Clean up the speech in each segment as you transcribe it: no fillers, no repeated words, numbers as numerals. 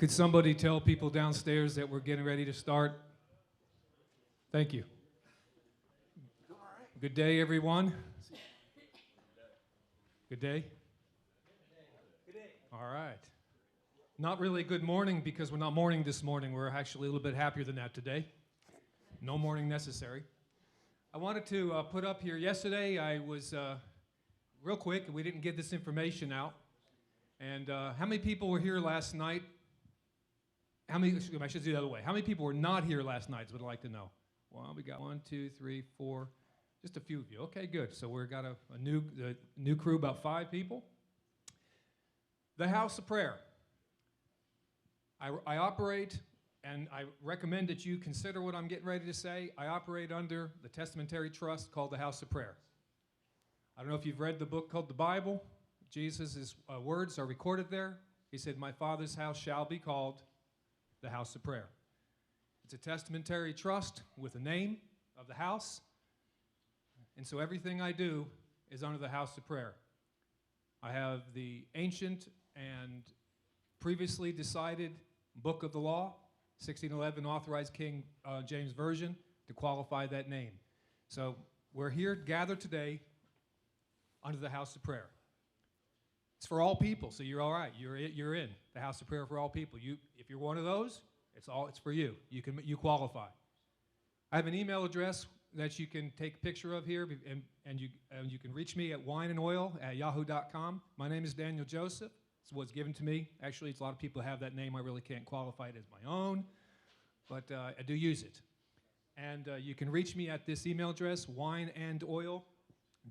Could somebody tell people downstairs that we're getting ready to start? Thank you. Good day, everyone. Good day? Good day. All right. Not really good morning because we're not mourning this morning. We're actually a little bit happier than that today. No mourning necessary. I wanted to put up here, yesterday I was, real quick, we didn't get this information out. And how many people were here last night? I should do it the other way. How many people were not here last night is what I'd like to know. Well, we got 1, 2, 3, 4, just a few of you. Okay, good. So we've got a new crew, about 5 people. The House of Prayer. I operate, and I recommend that you consider what I'm getting ready to say. I operate under the testamentary trust called the House of Prayer. I don't know if you've read the book called the Bible. Jesus' words are recorded there. He said, "My Father's house shall be called the House of Prayer." It's a testamentary trust with a name of the house. And so everything I do is under the House of Prayer. I have the ancient and previously decided book of the law, 1611 authorized King James Version, to qualify that name. So we're here gathered today under the House of Prayer. It's for all people, so you're all right. You're in the House of Prayer for all people. If you're one of those, it's for you. You qualify. I have an email address that you can take a picture of here, and you can reach me at wineandoil@yahoo.com. My name is Daniel Joseph. It's what's given to me. Actually, it's a lot of people have that name. I really can't qualify it as my own, but I do use it. And you can reach me at this email address, wineandoil,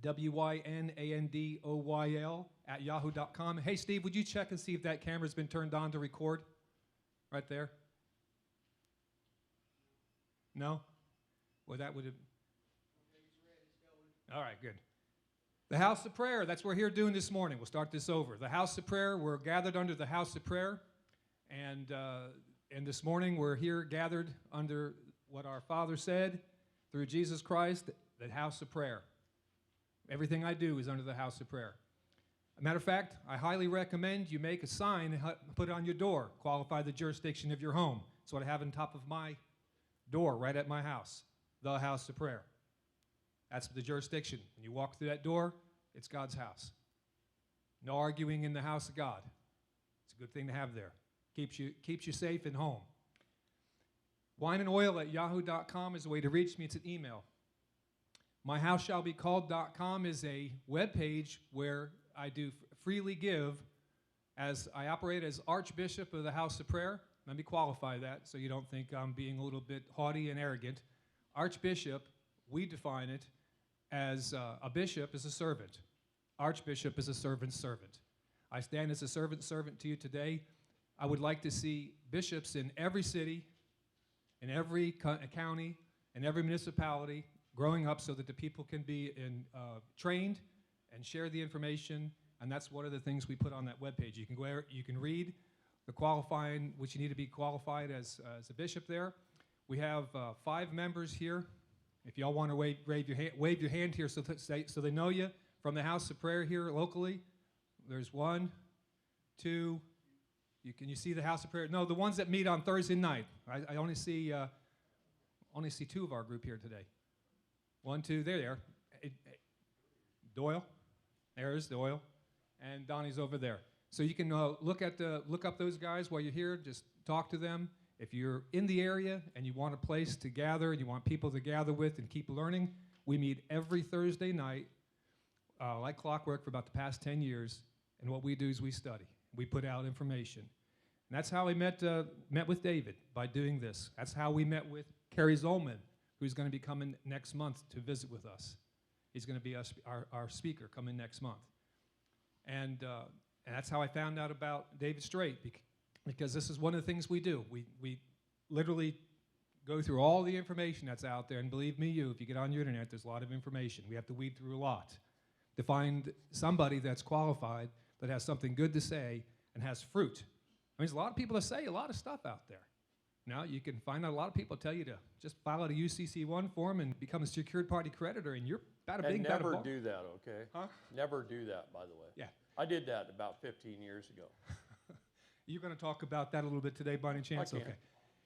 WYNANDOYL @yahoo.com. Hey, Steve, would you check and see if that camera's been turned on to record? Right there. No? Well, that would have... All right, good. The House of Prayer, that's what we're here doing this morning. We'll start this over. The House of Prayer, we're gathered under the House of Prayer. And this morning we're here gathered under what our Father said through Jesus Christ, the House of Prayer. Everything I do is under the House of Prayer. As a matter of fact, I highly recommend you make a sign and put it on your door, qualify the jurisdiction of your home. That's what I have on top of my door right at my house, the House of Prayer. That's the jurisdiction. When you walk through that door, it's God's house. No arguing in the house of God. It's a good thing to have there. Keeps you safe and home. Wineandoil@yahoo.com is a way to reach me. It's an email. MyHouseShallBeCalled.com is a web page where I do freely give as I operate as Archbishop of the House of Prayer. Let me qualify that so you don't think I'm being a little bit haughty and arrogant. Archbishop, we define it as a bishop is a servant. Archbishop is a servant's servant. I stand as a servant's servant to you today. I would like to see bishops in every city, in every county, in every municipality growing up so that the people can be trained and share the information, and that's one of the things we put on that webpage. You can go there, you can read the qualifying, which you need to be qualified as a bishop there. We have 5 members here. If y'all want to wave your hand here so they know you from the House of Prayer here locally. There's 1, 2. Can you see the House of Prayer? No, the ones that meet on Thursday night. I only see 2 of our group here today. 1, 2, there they are. Doyle, there's Doyle, and Donnie's over there. So you can look up those guys while you're here. Just talk to them. If you're in the area and you want a place to gather and you want people to gather with and keep learning, we meet every Thursday night, like clockwork for about the past 10 years. And what we do is we study. We put out information. And that's how we met with David, by doing this. That's how we met with Kerry Zolman, who's going to be coming next month to visit with us. He's going to be our speaker coming next month. And that's how I found out about David Straight, because this is one of the things we do. We literally go through all the information that's out there, and believe me, if you get on your internet, there's a lot of information. We have to weed through a lot to find somebody that's qualified, that has something good to say, and has fruit. I mean, there's a lot of people that say a lot of stuff out there. Now, you can find out a lot of people tell you to just file out a UCC1 form and become a secured party creditor, and you're bada bing, bada boom. Never do that, okay? Huh? Never do that, by the way. Yeah. I did that about 15 years ago. You're going to talk about that a little bit today, by any chance? I can. Okay.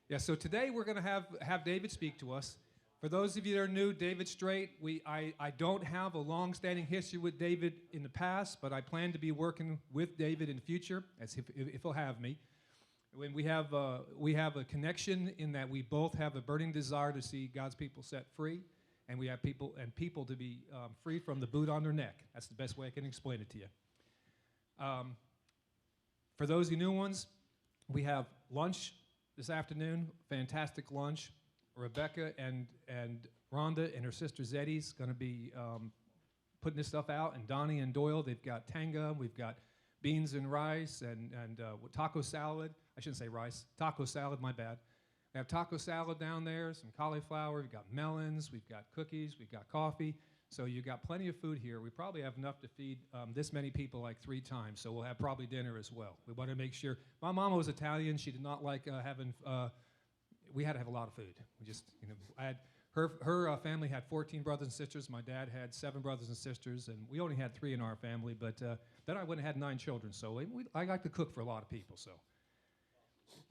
Yeah, so today we're going to have David speak to us. For those of you that are new, David Straight, I don't have a long-standing history with David in the past, but I plan to be working with David in the future, as if he'll have me. When we have a connection in that we both have a burning desire to see God's people set free, and we have people to be free from the boot on their neck. That's the best way I can explain it to you. For those of you new ones, we have lunch this afternoon, fantastic lunch. Rebecca and Rhonda and her sister Zeddy's going to be putting this stuff out, and Donnie and Doyle, they've got tanga, we've got beans and rice, and taco salad. I shouldn't say rice, taco salad, my bad. We have taco salad down there, some cauliflower, we've got melons, we've got cookies, we've got coffee. So you've got plenty of food here. We probably have enough to feed this many people like 3 times, so we'll have probably dinner as well. We want to make sure. My mama was Italian. She did not like having, we had to have a lot of food. We just, I had, her family had 14 brothers and sisters. My dad had 7 brothers and sisters, and we only had 3 in our family, but then I went and had 9 children, so I like to cook for a lot of people, so.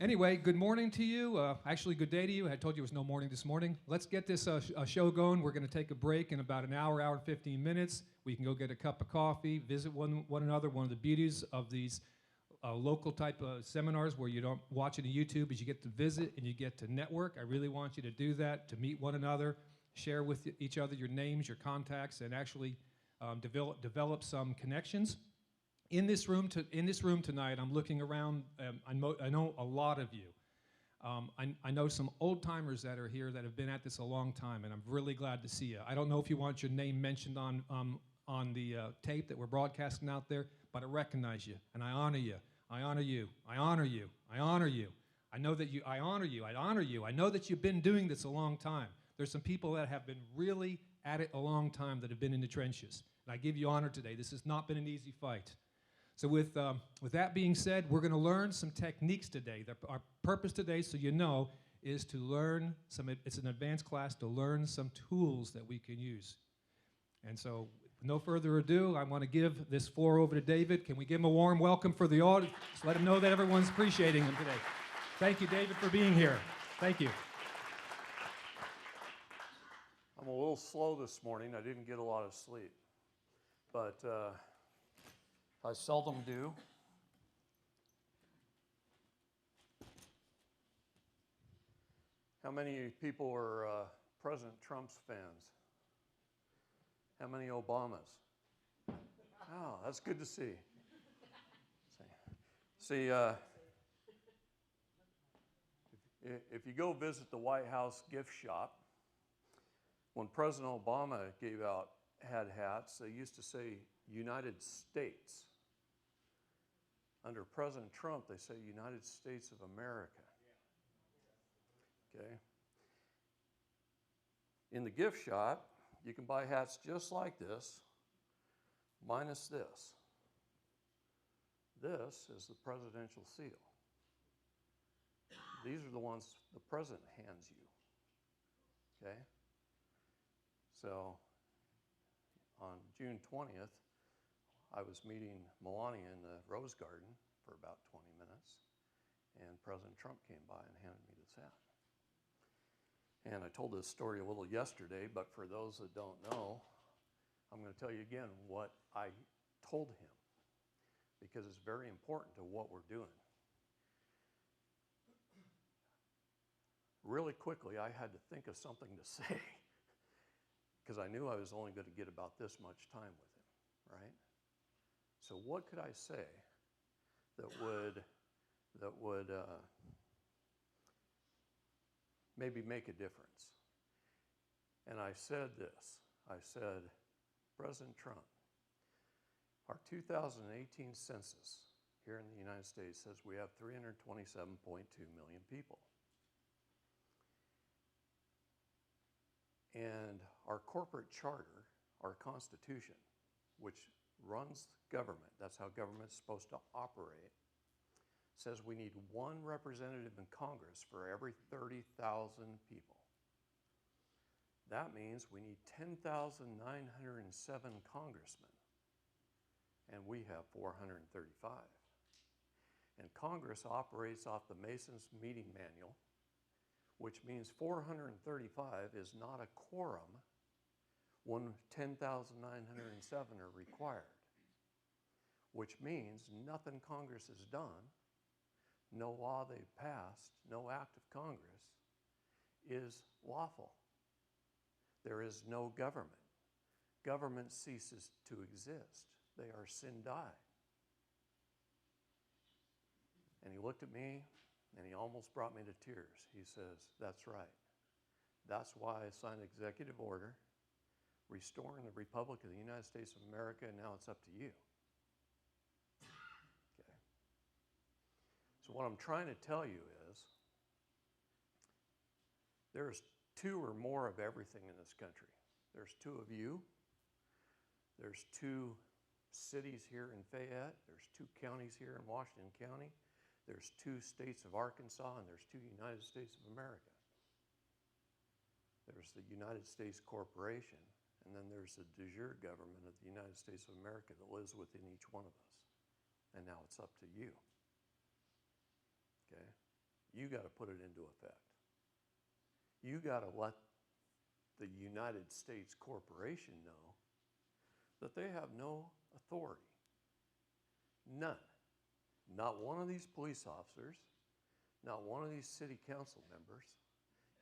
Anyway, good morning to you. Actually, good day to you. I told you it was no morning this morning. Let's get this show going. We're going to take a break in about an hour and 15 minutes. We can go get a cup of coffee, visit one another. One of the beauties of these local type of seminars where you don't watch it on YouTube is you get to visit and you get to network. I really want you to do that, to meet one another, share with each other your names, your contacts, and actually develop some connections. In this room tonight, I'm looking around. I know a lot of you. I know some old timers that are here that have been at this a long time, and I'm really glad to see you. I don't know if you want your name mentioned on the tape that we're broadcasting out there, but I recognize you and I honor you. I honor you. I honor you. I honor you. I know that you. I honor you. I honor you. I know that you've been doing this a long time. There's some people that have been really at it a long time that have been in the trenches, and I give you honor today. This has not been an easy fight. So with that being said, we're going to learn some techniques today. Our purpose today, so you know, is to learn it's an advanced class to learn some tools that we can use. And so, with no further ado, I want to give this floor over to David. Can we give him a warm welcome for the audience? Let him know that everyone's appreciating him today. Thank you, David, for being here. Thank you. I'm a little slow this morning. I didn't get a lot of sleep, but I seldom do. How many people are President Trump's fans? How many Obamas? Oh, that's good to see. See, if you go visit the White House gift shop, when President Obama had hats, they used to say United States. Under President Trump, they say United States of America. Okay? In the gift shop, you can buy hats just like this, minus this. This is the presidential seal. These are the ones the president hands you. Okay? So, on June 20th, I was meeting Melania in the Rose Garden for about 20 minutes, and President Trump came by and handed me this hat. And I told this story a little yesterday, but for those that don't know, I'm going to tell you again what I told him, because it's very important to what we're doing. Really quickly, I had to think of something to say, because I knew I was only going to get about this much time with him, right? So what could I say that would maybe make a difference? And I said this. I said, President Trump, our 2018 census here in the United States says we have 327.2 million people. And our corporate charter, our Constitution, which runs government, that's how government's supposed to operate, says we need 1 representative in Congress for every 30,000 people. That means we need 10,907 congressmen, and we have 435. And Congress operates off the Mason's Meeting Manual, which means 435 is not a quorum when 10,907 are required, which means nothing Congress has done, no law they've passed, no act of Congress is lawful. There is no government. Government ceases to exist. They are sindai. And he looked at me and he almost brought me to tears. He says, that's right. That's why I signed an executive order restoring the Republic of the United States of America, and now it's up to you. Okay. So what I'm trying to tell you is there's two or more of everything in this country. There's two of you. There's two cities here in Fayette. There's two counties here in Washington County. There's two states of Arkansas, and there's two United States of America. There's the United States Corporation, and then there's the de jure government of the United States of America that lives within each one of us. And now it's up to you. Okay? You got to put it into effect. You got to let the United States Corporation know that they have no authority. None. Not one of these police officers, not one of these city council members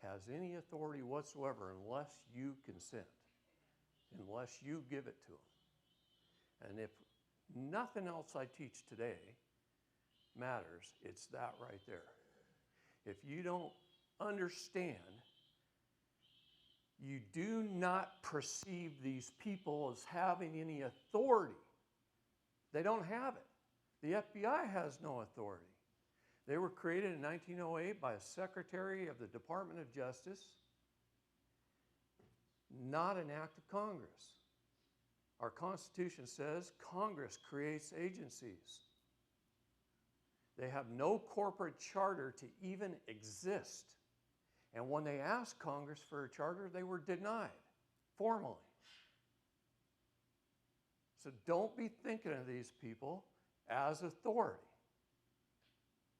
has any authority whatsoever unless you consent, unless you give it to them. And if nothing else I teach today matters, it's that right there. If you don't understand, you do not perceive these people as having any authority. They don't have it. The FBI has no authority. They were created in 1908 by a secretary of the Department of Justice, not an act of Congress. Our Constitution says Congress creates agencies. They have no corporate charter to even exist. And when they asked Congress for a charter, they were denied formally. So don't be thinking of these people as authority.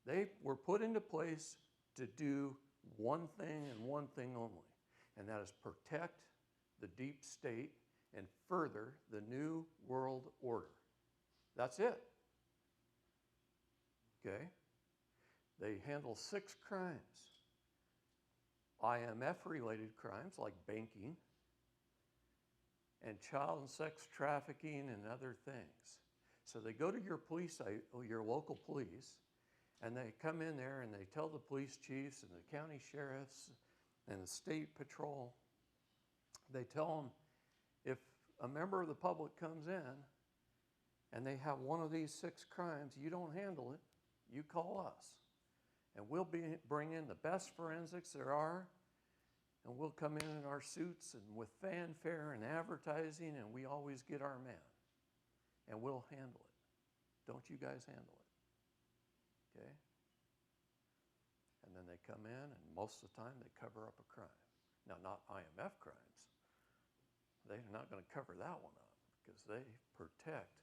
They were put into place to do one thing and one thing only, and that is protect the deep state and further the New World Order. That's it. Okay? They handle 6 crimes. IMF-related crimes like banking and child and sex trafficking and other things. So they go to your police, your local police, and they come in there and they tell the police chiefs and the county sheriffs and the state patrol, they tell them, if a member of the public comes in and they have one of these 6 crimes, you don't handle it, you call us. And we'll bring in the best forensics there are, and we'll come in our suits and with fanfare and advertising, and we always get our man. And we'll handle it. Don't you guys handle it? Okay? And then they come in, and most of the time they cover up a crime. Now, not IMF crimes. They're not going to cover that one up because they protect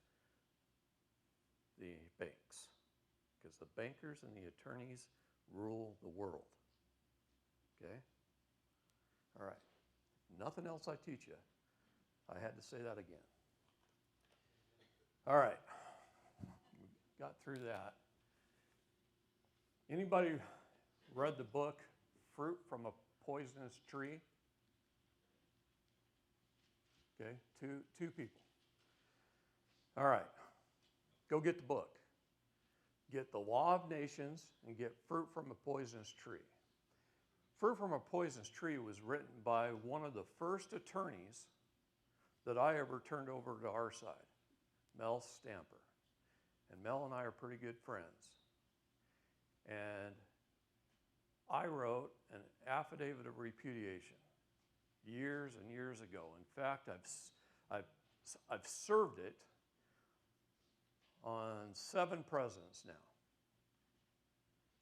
the banks. Because the bankers and the attorneys rule the world. Okay? All right. Nothing else I teach you. I had to say that again. All right. We got through that. Anybody read the book Fruit from a Poisonous Tree? Okay, two people. All right. Go get the book. Get The Law of Nations and get Fruit from a Poisonous Tree. Fruit from a Poisonous Tree was written by one of the first attorneys that I ever turned over to our side, Mel Stamper. And Mel and I are pretty good friends. And I wrote an affidavit of repudiation years and years ago. In fact, I've served it on 7 presidents now.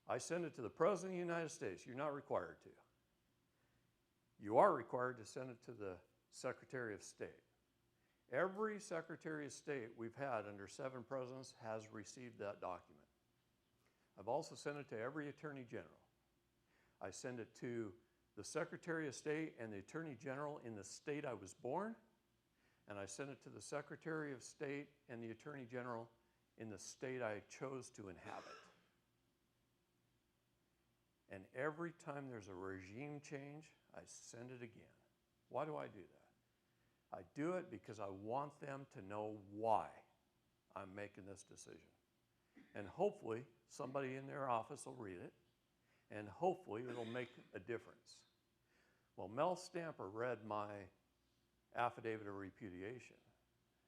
I send it to the President of the United States. You're not required to. You are required to send it to the Secretary of State. Every Secretary of State we've had under 7 presidents has received that document. I've also sent it to every Attorney General. I send it to the Secretary of State and the Attorney General in the state I was born, and I send it to the Secretary of State and the Attorney General in the state I chose to inhabit. And every time there's a regime change, I send it again. Why do I do that? I do it because I want them to know why I'm making this decision. And hopefully somebody in their office will read it, and hopefully it'll make a difference. Well, Mel Stamper read my affidavit of repudiation,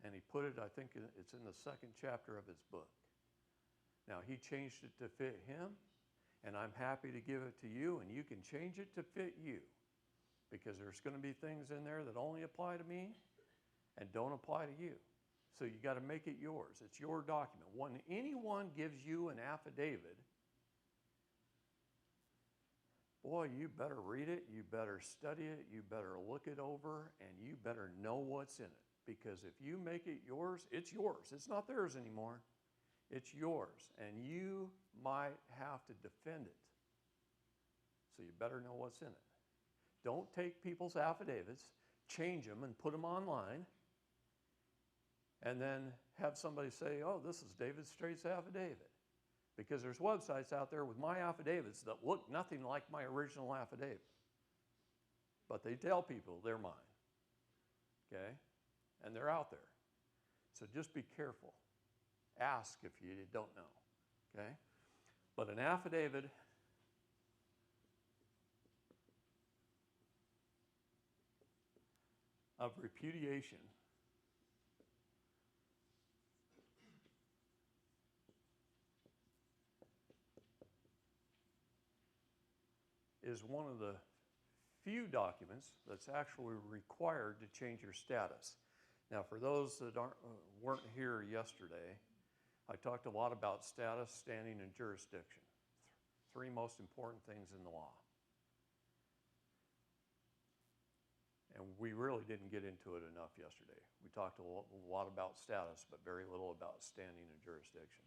and he put it, I think it's in the second chapter of his book. Now, he changed it to fit him, and I'm happy to give it to you, and you can change it to fit you, because there's going to be things in there that only apply to me and don't apply to you. So you got to make it yours. It's your document. When anyone gives you an affidavit, boy, you better read it, you better study it, you better look it over, and you better know what's in it. Because if you make it yours, it's yours. It's not theirs anymore. It's yours, and you might have to defend it. So you better know what's in it. Don't take people's affidavits, change them, and put them online, and then have somebody say, oh, this is David Straight's affidavit. Because there's websites out there with my affidavits that look nothing like my original affidavit. But they tell people they're mine, okay? And they're out there. So just be careful. Ask if you don't know, okay? But an affidavit of repudiation is one of the few documents that's actually required to change your status. Now, for those that weren't here yesterday, I talked a lot about status, standing, and jurisdiction. Three most important things in the law. And we really didn't get into it enough yesterday. We talked a lot about status, but very little about standing and jurisdiction.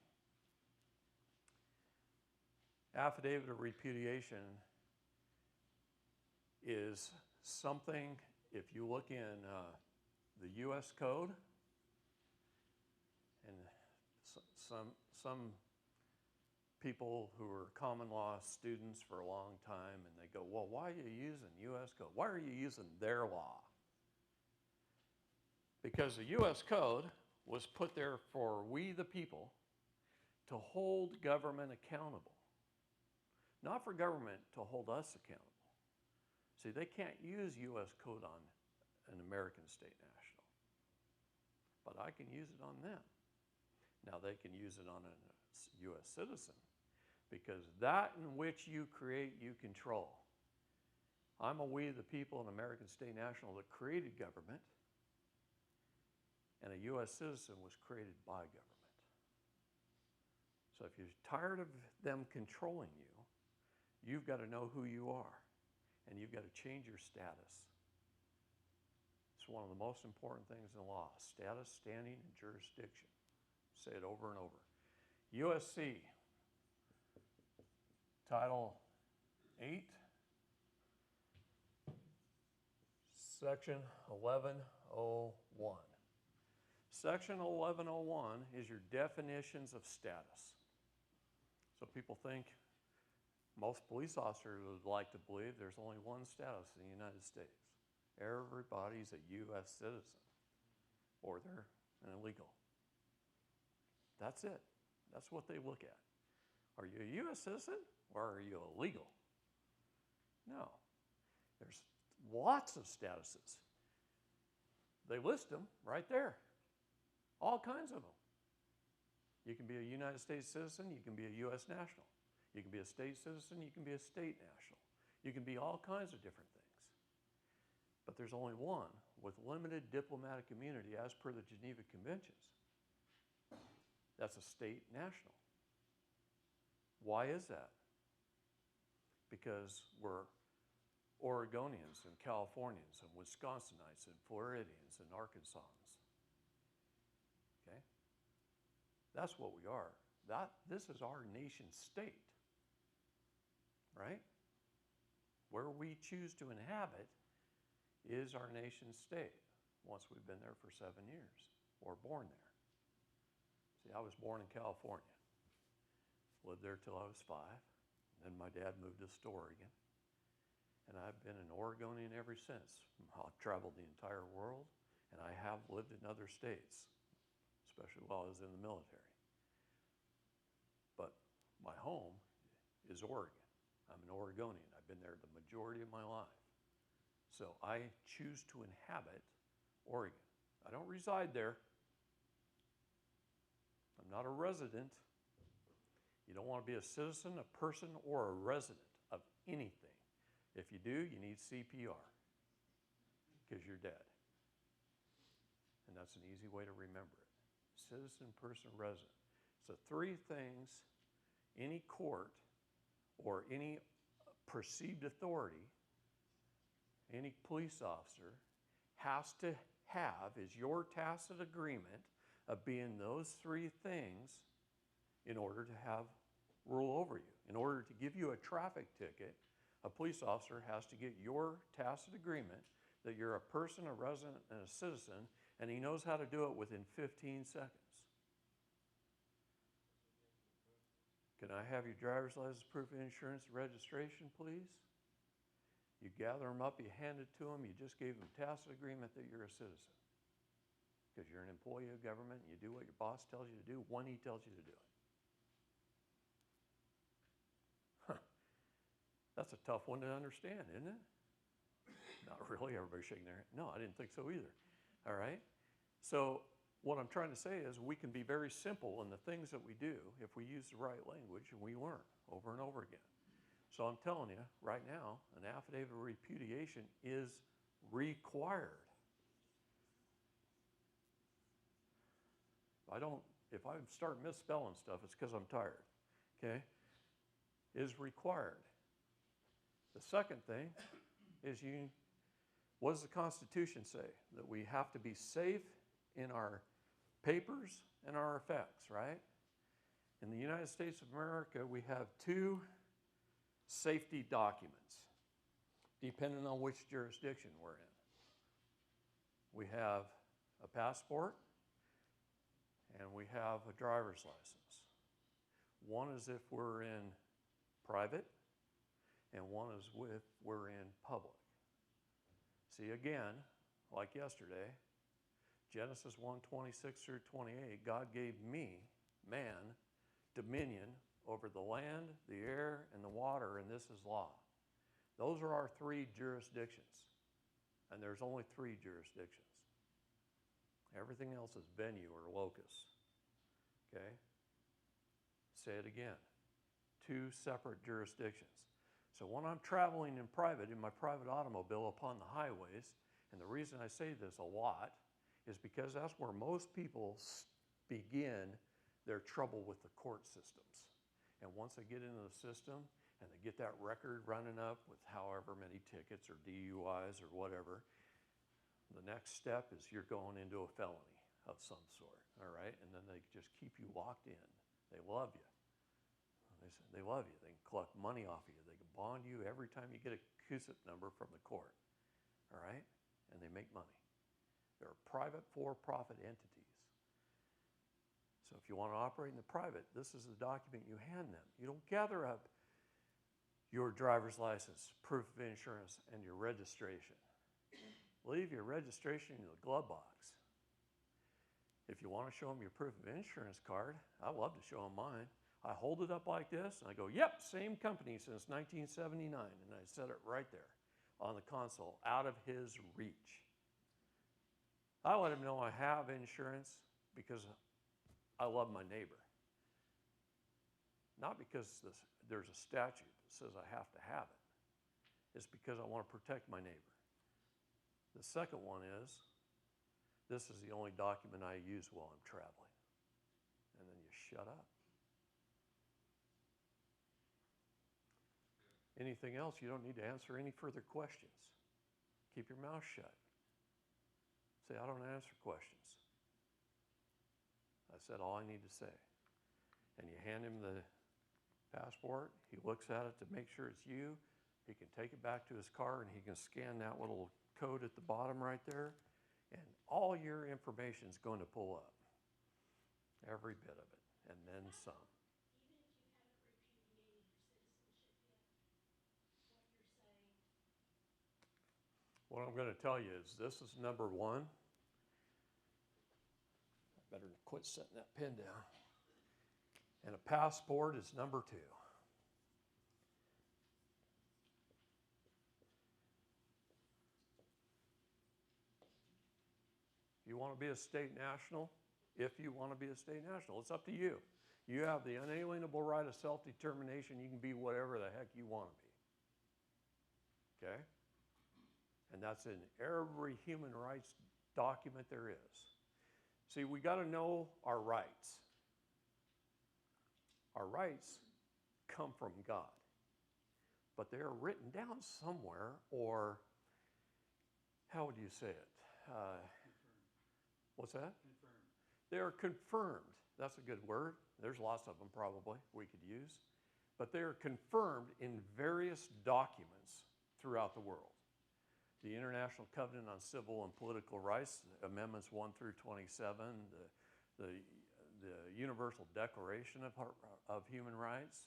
Affidavit of repudiation is something, if you look in the U.S. Code, and some people who are common law students for a long time, and they go, well, why are you using U.S. Code? Why are you using their law? Because the U.S. Code was put there for we the people to hold government accountable, not for government to hold us accountable. See, they can't use U.S. Code on an American state national, but I can use it on them. Now, they can use it on a U.S. citizen, because that in which you create, you control. I'm a we the people, an American state national that created government, and a U.S. citizen was created by government. So if you're tired of them controlling you, you've got to know who you are. And you've got to change your status. It's one of the most important things in law: status, standing, and jurisdiction. Say it over and over. USC, Title 8, Section 1101. Section 1101 is your definitions of status. So people think, most police officers would like to believe there's only one status in the United States. Everybody's a U.S. citizen, or they're an illegal. That's it. That's what they look at. Are you a U.S. citizen, or are you illegal? No. There's lots of statuses. They list them right there. All kinds of them. You can be a United States citizen, you can be a U.S. national. You can be a state citizen, you can be a state national. You can be all kinds of different things. But there's only one with limited diplomatic immunity as per the Geneva Conventions. That's a state national. Why is that? Because we're Oregonians and Californians and Wisconsinites and Floridians and Arkansans. Okay? That's what we are. This is our nation state, right? Where we choose to inhabit is our nation state once we've been there for 7 years or born there. See, I was born in California, lived there till I was 5. Then my dad moved us to Oregon. And I've been an Oregonian ever since. I've traveled the entire world, and I have lived in other states, especially while I was in the military. But my home is Oregon. I'm an Oregonian. I've been there the majority of my life. So I choose to inhabit Oregon. I don't reside there. I'm not a resident. You don't want to be a citizen, a person, or a resident of anything. If you do, you need CPR because you're dead. And that's an easy way to remember it. Citizen, person, resident. So 3 things any court or any perceived authority, any police officer has to have is your tacit agreement of being those 3 things in order to have rule over you. In order to give you a traffic ticket, a police officer has to get your tacit agreement that you're a person, a resident, and a citizen, and he knows how to do it within 15 seconds. Can I have your driver's license, proof of insurance, registration, please? You gather them up, you hand it to them, you just gave them tacit agreement that you're a citizen. Because you're an employee of government and you do what your boss tells you to do when he tells you to do it. That's a tough one to understand, isn't it? Not really, everybody's shaking their head. No, I didn't think so either. All right? So what I'm trying to say is we can be very simple in the things that we do if we use the right language and we learn over and over again. So I'm telling you, right now, an affidavit of repudiation is required. If I start misspelling stuff, it's because I'm tired, okay? Is required. The second thing is what does the Constitution say? That we have to be safe in our papers and our effects, right? In the United States of America, we have 2 safety documents, depending on which jurisdiction we're in. We have a passport and we have a driver's license. One is if we're in private, and one is if we're in public. See, again, like yesterday, Genesis 1:26 through 28, God gave me, man, dominion over the land, the air, and the water, and this is law. Those are our 3 jurisdictions, and there's only 3 jurisdictions. Everything else is venue or locus, okay? Say it again, 2 separate jurisdictions. So when I'm traveling in private, in my private automobile upon the highways, and the reason I say this a lot is because that's where most people begin their trouble with the court systems. And once they get into the system and they get that record running up with however many tickets or DUIs or whatever, the next step is you're going into a felony of some sort, all right? And then they just keep you locked in. They love you. They love you. They can collect money off of you. They can bond you every time you get a CUSIP number from the court, all right? And they make money. They're private for-profit entities. So if you want to operate in the private, this is the document you hand them. You don't gather up your driver's license, proof of insurance, and your registration. Leave your registration in the glove box. If you want to show them your proof of insurance card, I love to show them mine. I hold it up like this, and I go, yep, same company since 1979, and I set it right there on the console, out of his reach. I let him know I have insurance because I love my neighbor. Not because there's a statute that says I have to have it. It's because I want to protect my neighbor. The second one is, this is the only document I use while I'm traveling. And then you shut up. Anything else, you don't need to answer any further questions. Keep your mouth shut. Say, I don't answer questions. I said all I need to say. and you hand him the passport. He looks at it to make sure it's you. He can take it back to his car and he can scan that little code at the bottom right there, and all your information is going to pull up. Every bit of it, and then some. What I'm going to tell you is this is number one. I better quit setting that pen down. And a passport is number two. If you want to be a state national, it's up to you. You have the unalienable right of self-determination. You can be whatever the heck you want to be. Okay? And that's in every human rights document there is. See, we got to know our rights. Our rights come from God, but they are written down somewhere, or how would you say it? What's that? Confirmed. They are confirmed. That's a good word. There's lots of them probably we could use. But they are confirmed in various documents throughout the world. The International Covenant on Civil and Political Rights, Amendments 1 through 27, the Universal Declaration of Human Rights,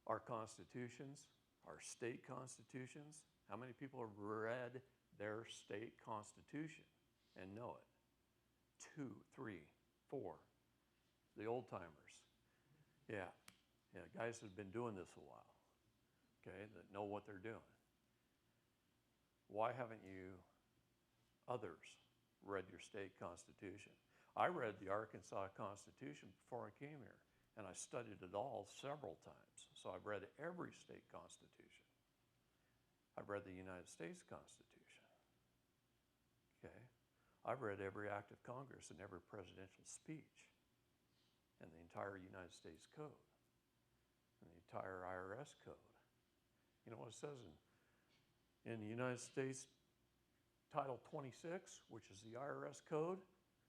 our constitutions, our state constitutions. How many people have read their state constitution and know it? 2, 3, 4. The old timers. Yeah, guys that have been doing this a while, okay, that know what they're doing. Why haven't you others read your state constitution? I read the Arkansas Constitution before I came here, and I studied it all several times. So I've read every state constitution. I've read the United States Constitution. Okay? I've read every act of Congress and every presidential speech, and the entire United States Code, and the entire IRS Code. You know what it says in the United States Title 26, which is the IRS Code?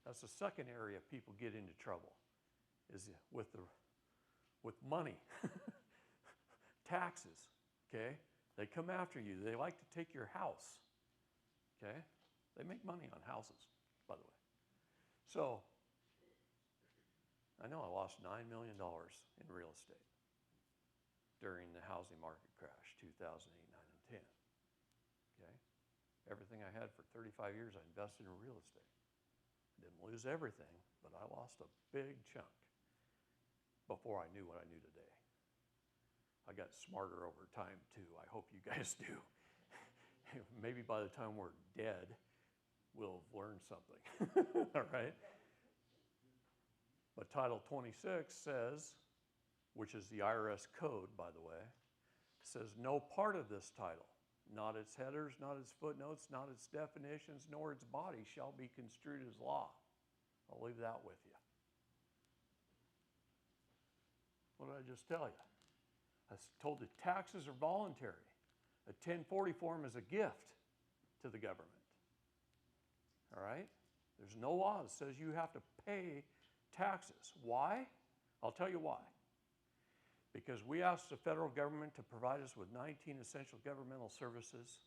That's the second area people get into trouble, is with money, taxes, okay? They come after you. They like to take your house, okay? They make money on houses, by the way. So, I know I lost $9 million in real estate during the housing market crash, 2008, 9, and 10, okay? Everything I had for 35 years, I invested in real estate. Didn't lose everything, but I lost a big chunk before I knew what I knew today. I got smarter over time too. I hope you guys do. Maybe by the time we're dead, we'll have learned something, all right? But Title 26 says, which is the IRS code, by the way, says no part of this title, not its headers, not its footnotes, not its definitions, nor its body shall be construed as law. I'll leave that with you. What did I just tell you? I told you taxes are voluntary. A 1040 form is a gift to the government. All right? There's no law that says you have to pay taxes. Why? I'll tell you why. Because we asked the federal government to provide us with 19 essential governmental services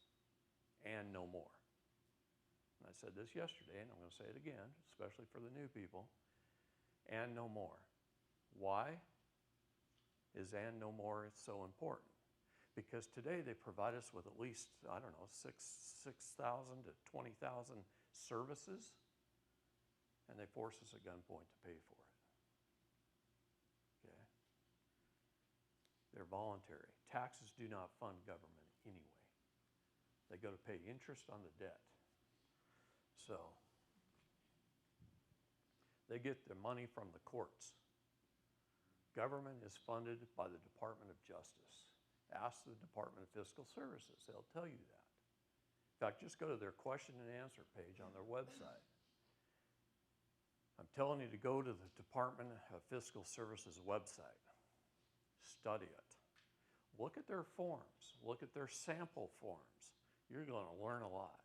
and no more. And I said this yesterday, and I'm going to say it again, especially for the new people, and no more. Why is and no more so important? Because today they provide us with at least, I don't know, 6,000 to 20,000 services, and they force us at gunpoint to pay for it. Okay? They're voluntary. Taxes do not fund government anyway. They go to pay interest on the debt. So, they get their money from the courts. Government is funded by the Department of Justice. Ask the Department of Fiscal Services. They'll tell you that. In fact, just go to their question and answer page on their website. I'm telling you to go to the Department of Fiscal Services website. Study it. Look at their forms. Look at their sample forms. You're going to learn a lot.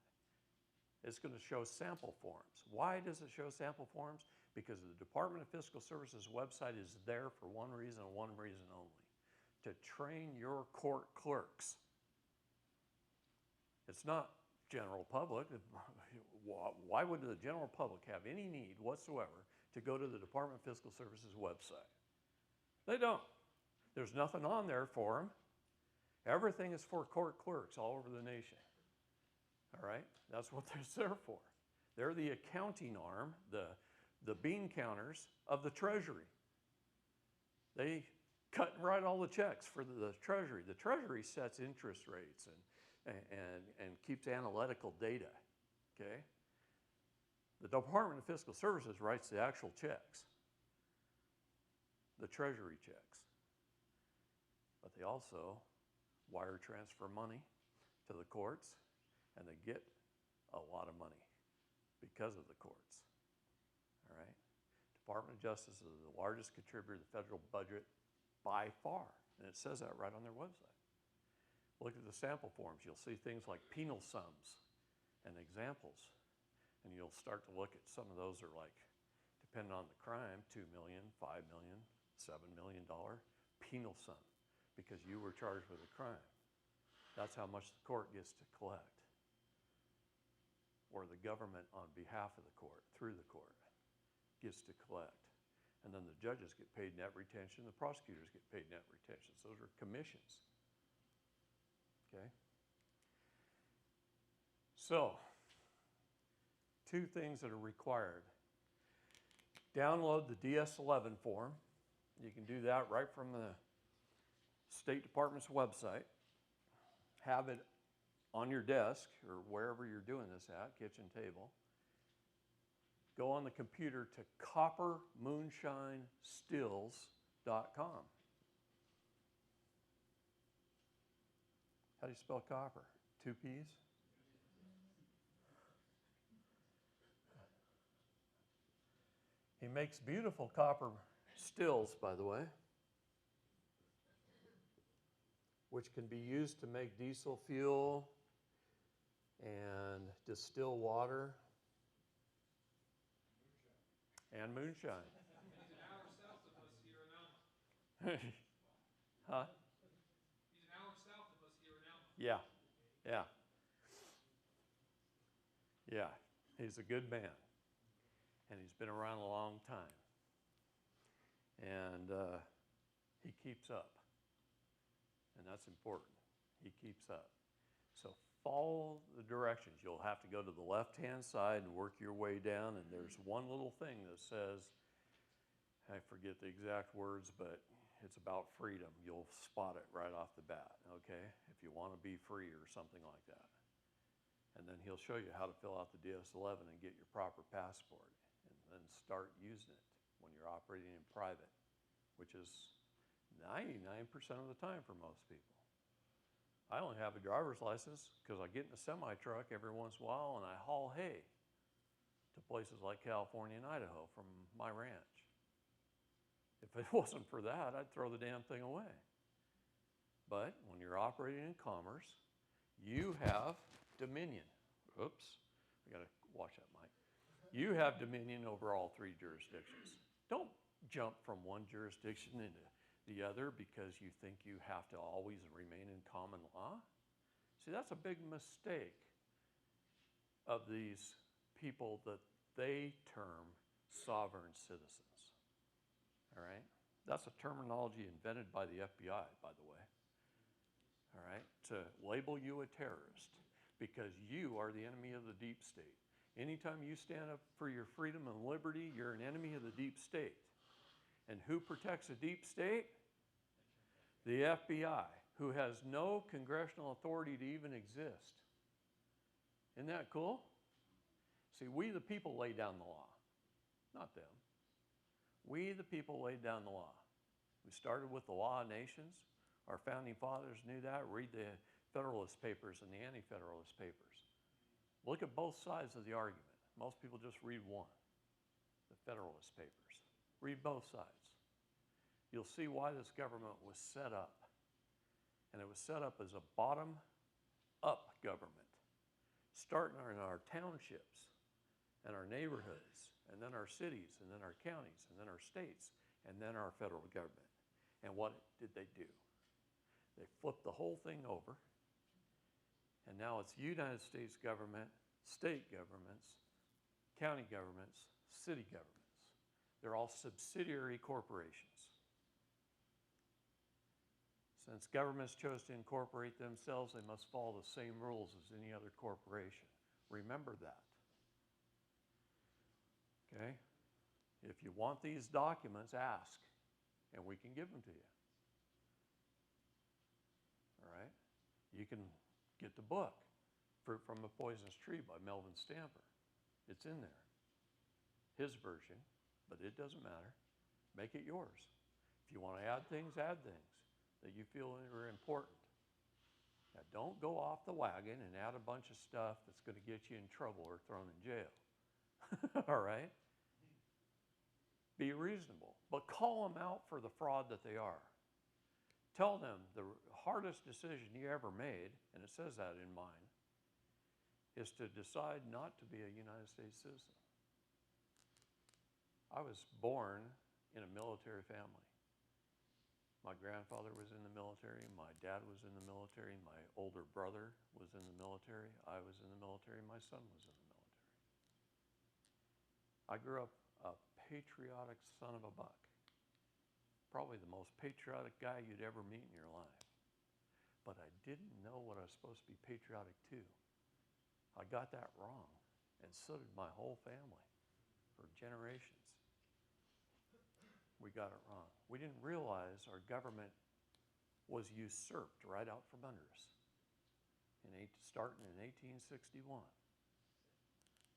It's going to show sample forms. Why does it show sample forms? Because the Department of Fiscal Services website is there for one reason and one reason only, to train your court clerks. It's not general public. Why would the general public have any need whatsoever to go to the Department of Fiscal Services website? They don't. There's nothing on there for them. Everything is for court clerks all over the nation. All right? That's what they're there for. They're the accounting arm, the bean counters of the Treasury. They cut and write all the checks for the Treasury. The Treasury sets interest rates and keeps analytical data, okay? The Department of Fiscal Services writes the actual checks, the Treasury checks. But they also wire transfer money to the courts, and they get a lot of money because of the courts, all right? Department of Justice is the largest contributor to the federal budget by far, and it says that right on their website. Look at the sample forms. You'll see things like penal sums and examples, and you'll start to look at some of those are like, depending on the crime, $2 million, $5 million, $7 million penal sum because you were charged with a crime. That's how much the court gets to collect, or the government on behalf of the court, through the court, gets to collect. And then the judges get paid net retention, the prosecutors get paid net retentions. Those are commissions, okay? So, two things that are required. Download the DS-11 form. You can do that right from the State Department's website. Have it on your desk or wherever you're doing this at, kitchen table. Go on the computer to coppermoonshinestills.com. How do you spell copper? 2 P's? He makes beautiful copper stills, by the way, which can be used to make diesel fuel and distill water and moonshine. He's an hour south of us here in Alma. Huh? He's an hour south of us here in Alma. Yeah, yeah. Yeah, he's a good man. And he's been around a long time. And he keeps up. And that's important. He keeps up. So follow the directions. You'll have to go to the left-hand side and work your way down, and there's one little thing that says, I forget the exact words, but it's about freedom. You'll spot it right off the bat, okay? If you want to be free or something like that. And then he'll show you how to fill out the DS-11 and get your proper passport, and then start using it when you're operating in private, which is 99% of the time for most people. I only have a driver's license because I get in a semi-truck every once in a while and I haul hay to places like California and Idaho from my ranch. If it wasn't for that, I'd throw the damn thing away. But when you're operating in commerce, you have dominion. Oops, I gotta watch that mic. You have dominion over all 3 jurisdictions. Don't jump from one jurisdiction into the other because you think you have to always remain in common law. See, that's a big mistake of these people that they term sovereign citizens. All right? That's a terminology invented by the FBI, by the way. All right? To label you a terrorist because you are the enemy of the deep state. Anytime you stand up for your freedom and liberty, you're an enemy of the deep state. And who protects the deep state? The FBI, who has no congressional authority to even exist. Isn't that cool? See, we the people lay down the law, not them. We the people laid down the law. We started with the Law of Nations. Our founding fathers knew that. Read the Federalist Papers and the Anti-Federalist Papers. Look at both sides of the argument. Most people just read one, the Federalist Papers. Read both sides. You'll see why this government was set up. And it was set up as a bottom-up government starting in our townships and our neighborhoods, and then our cities, and then our counties, and then our states, and then our federal government. And what did they do? They flipped the whole thing over, and now it's United States government, state governments, county governments, city governments. They're all subsidiary corporations. Since governments chose to incorporate themselves, they must follow the same rules as any other corporation. Remember that. Okay? If you want these documents, ask, and we can give them to you. All right? You can get the book, Fruit from a Poisonous Tree by Melvin Stamper. It's in there. His version, but it doesn't matter. Make it yours. If you want to add things that you feel are important. Now, don't go off the wagon and add a bunch of stuff that's going to get you in trouble or thrown in jail. All right? Be reasonable, but call them out for the fraud that they are. Tell them the hardest decision you ever made, and it says that in mine, is to decide not to be a United States citizen. I was born in a military family. My grandfather was in the military, my dad was in the military, my older brother was in the military, I was in the military, my son was in the military. I grew up a patriotic son of a buck. Probably the most patriotic guy you'd ever meet in your life. But I didn't know what I was supposed to be patriotic to. I got that wrong, and so did my whole family for generations. We got it wrong. We didn't realize our government was usurped right out from under us, starting in 1861.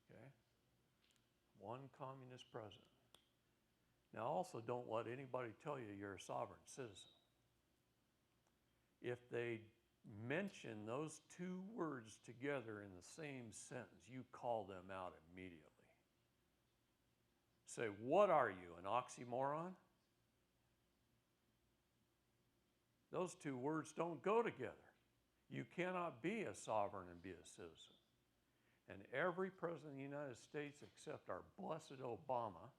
Okay? One communist president. Now also, don't let anybody tell you you're a sovereign citizen. If they mention those two words together in the same sentence, you call them out immediately. Say, what are you, an oxymoron? Those two words don't go together. You cannot be a sovereign and be a citizen. And every president of the United States except our blessed Obama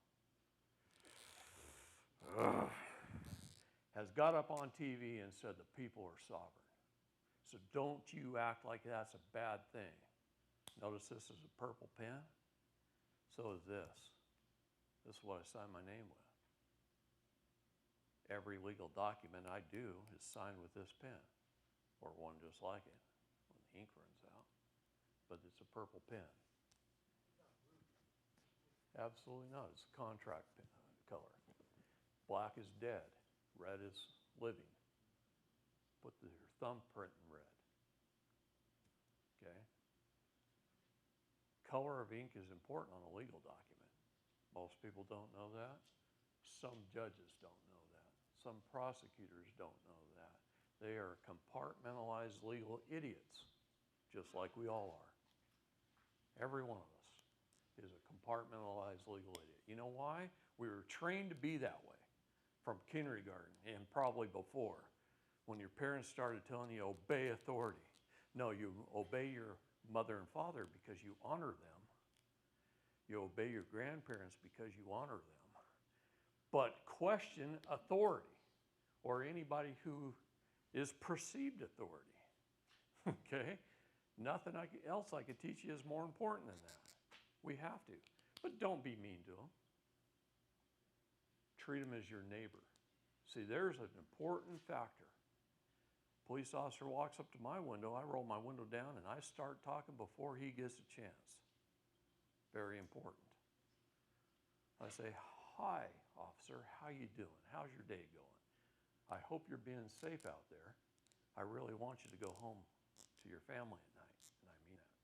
has got up on TV and said the people are sovereign. So don't you act like that's a bad thing. Notice this is a purple pen. So is this. This is what I sign my name with. Every legal document I do is signed with this pen, or one just like it when the ink runs out. But it's a purple pen. Absolutely not. It's a contract pen, color. Black is dead. Red is living. Put your thumbprint in red. Okay? Color of ink is important on a legal document. Most people don't know that. Some judges don't know that. Some prosecutors don't know that. They are compartmentalized legal idiots, just like we all are. Every one of us is a compartmentalized legal idiot. You know why? We were trained to be that way from kindergarten and probably before, when your parents started telling you obey authority. No, you obey your mother and father because you honor them. You obey your grandparents because you honor them. But question authority or anybody who is perceived authority. Okay? Nothing else I could teach you is more important than that. We have to. But don't be mean to them. Treat them as your neighbor. See, there's an important factor. Police officer walks up to my window, I roll my window down, and I start talking before he gets a chance. Very important. I say, hi, officer, how you doing? How's your day going? I hope you're being safe out there. I really want you to go home to your family at night, and I mean it.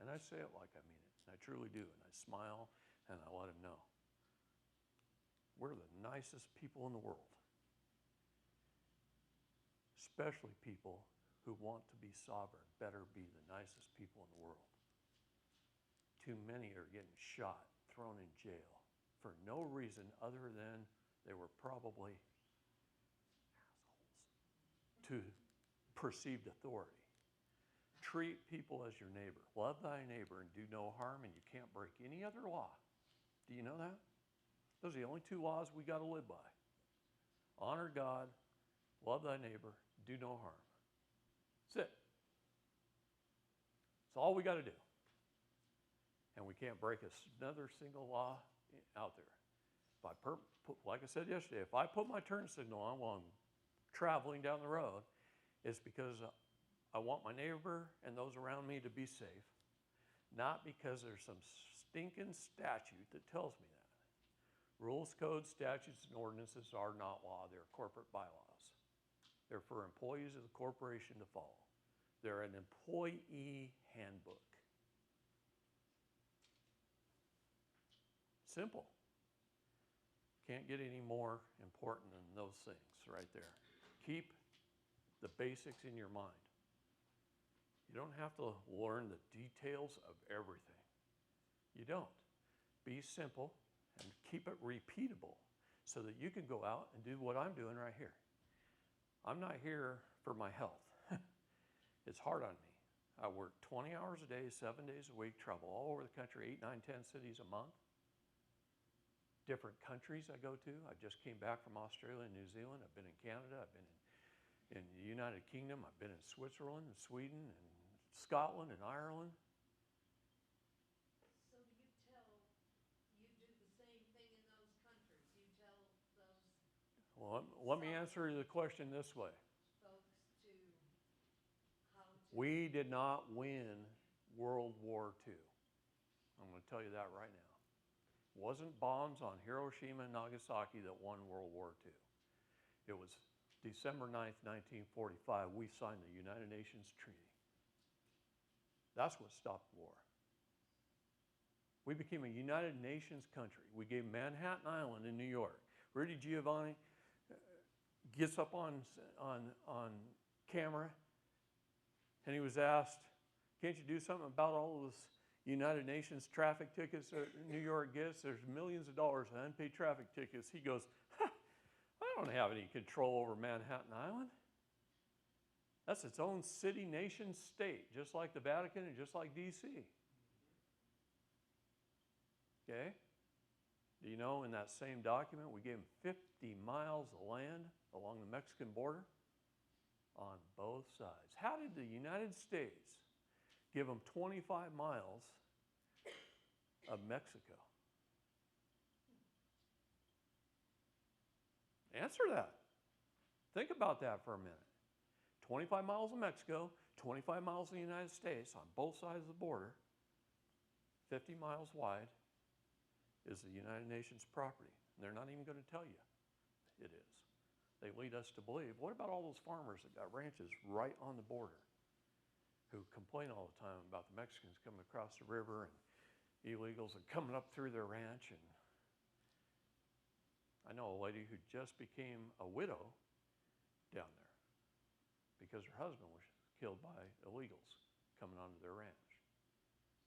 And I say it like I mean it, and I truly do, and I smile, and I let him know. We're the nicest people in the world. Especially people who want to be sovereign better be the nicest people in the world. Too many are getting shot, thrown in jail for no reason other than they were probably assholes to perceived authority. treat people as your neighbor. Love thy neighbor and do no harm, and you can't break any other law. Do you know that? Those are the only two laws we got to live by. Honor God, love thy neighbor, do no harm. That's it. That's all we got to do. And we can't break another single law out there. Like I said yesterday, if I put my turn signal on while I'm traveling down the road, it's because I want my neighbor and those around me to be safe, not because there's some stinking statute that tells me that. Rules, codes, statutes, and ordinances are not law. They're corporate bylaws. They're for employees of the corporation to follow. They're an employee handbook. Simple. Can't get any more important than those things right there. Keep the basics in your mind. You don't have to learn the details of everything. You don't. Be simple and keep it repeatable so that you can go out and do what I'm doing right here. I'm not here for my health. It's hard on me. I work 20 hours a day, 7 days a week, travel all over the country, 8, 9, 10 cities a month. Different countries I go to. I just came back from Australia and New Zealand. I've been in Canada. I've been in the United Kingdom. I've been in Switzerland and Sweden and Scotland and Ireland. So do you do the same thing in those countries? You tell those Well, let me answer the question this way. folks to how to... We did not win World War II. I'm going to tell you that right now. It wasn't bombs on Hiroshima and Nagasaki that won World War II. It was December 9th, 1945, we signed the United Nations Treaty. That's what stopped the war. We became a United Nations country. We gave Manhattan Island in New York. Rudy Giovanni gets up on camera and he was asked, can't you do something about all of this United Nations traffic tickets that New York gets? There's millions of dollars in unpaid traffic tickets. He goes, I don't have any control over Manhattan Island. That's its own city, nation, state, just like the Vatican and just like DC. Okay? Do you know in that same document we gave them 50 miles of land along the Mexican border? On both sides. How did the United States give them 25 miles of Mexico? Answer that. Think about that for a minute. 25 miles of Mexico, 25 miles of the United States on both sides of the border, 50 miles wide is the United Nations property. And they're not even going to tell you it is. They lead us to believe, what about all those farmers that got ranches right on the border who complain all the time about the Mexicans coming across the river and illegals are coming up through their ranch? And I know a lady who just became a widow down there because her husband was killed by illegals coming onto their ranch.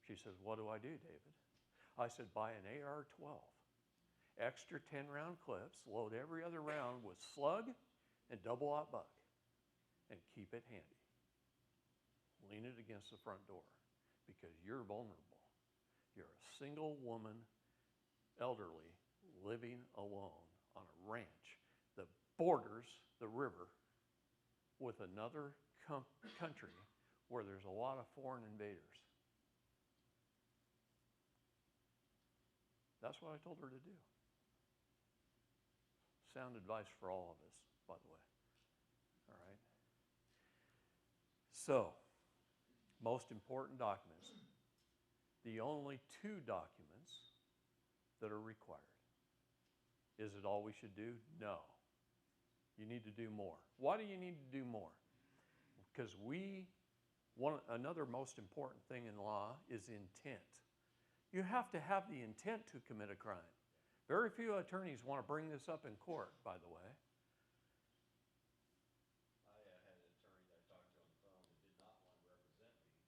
She says, what do I do, David? I said, buy an AR-12. Extra 10-round clips, load every other round with slug and double-aught buck, and keep it handy. Lean it against the front door because you're vulnerable. You're a single woman, elderly, living alone on a ranch that borders the river with another country where there's a lot of foreign invaders. That's what I told her to do. Sound advice for all of us, by the way. All right? So, most important documents. The only 2 documents that are required. Is it all we should do? No. You need to do more. Why do you need to do more? Because another most important thing in law is intent. You have to have the intent to commit a crime. Very few attorneys want to bring this up in court, by the way. I had an attorney that I talked to on the phone that did not want to represent me,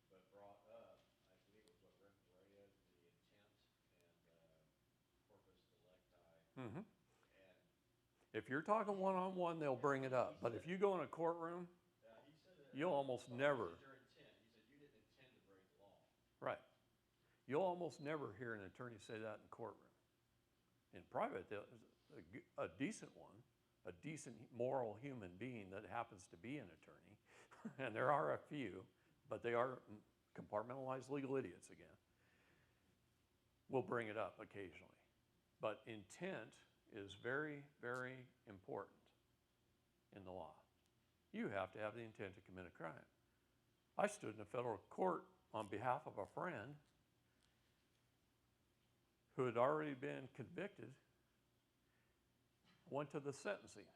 but brought up, I believe it was what Rem Perea, the intent and corpus delicti. Mm-hmm. And If you're talking one-on-one, they'll bring it up. But if you go in a courtroom, he said that you'll almost never. your intent. You'll almost never hear an attorney say that in courtroom. In private, a decent one, a decent moral human being that happens to be an attorney, and there are a few, but they are compartmentalized legal idiots again, will bring it up occasionally. But intent is very, very important in the law. You have to have the intent to commit a crime. I stood in a federal court on behalf of a friend who had already been convicted, went to the sentencing.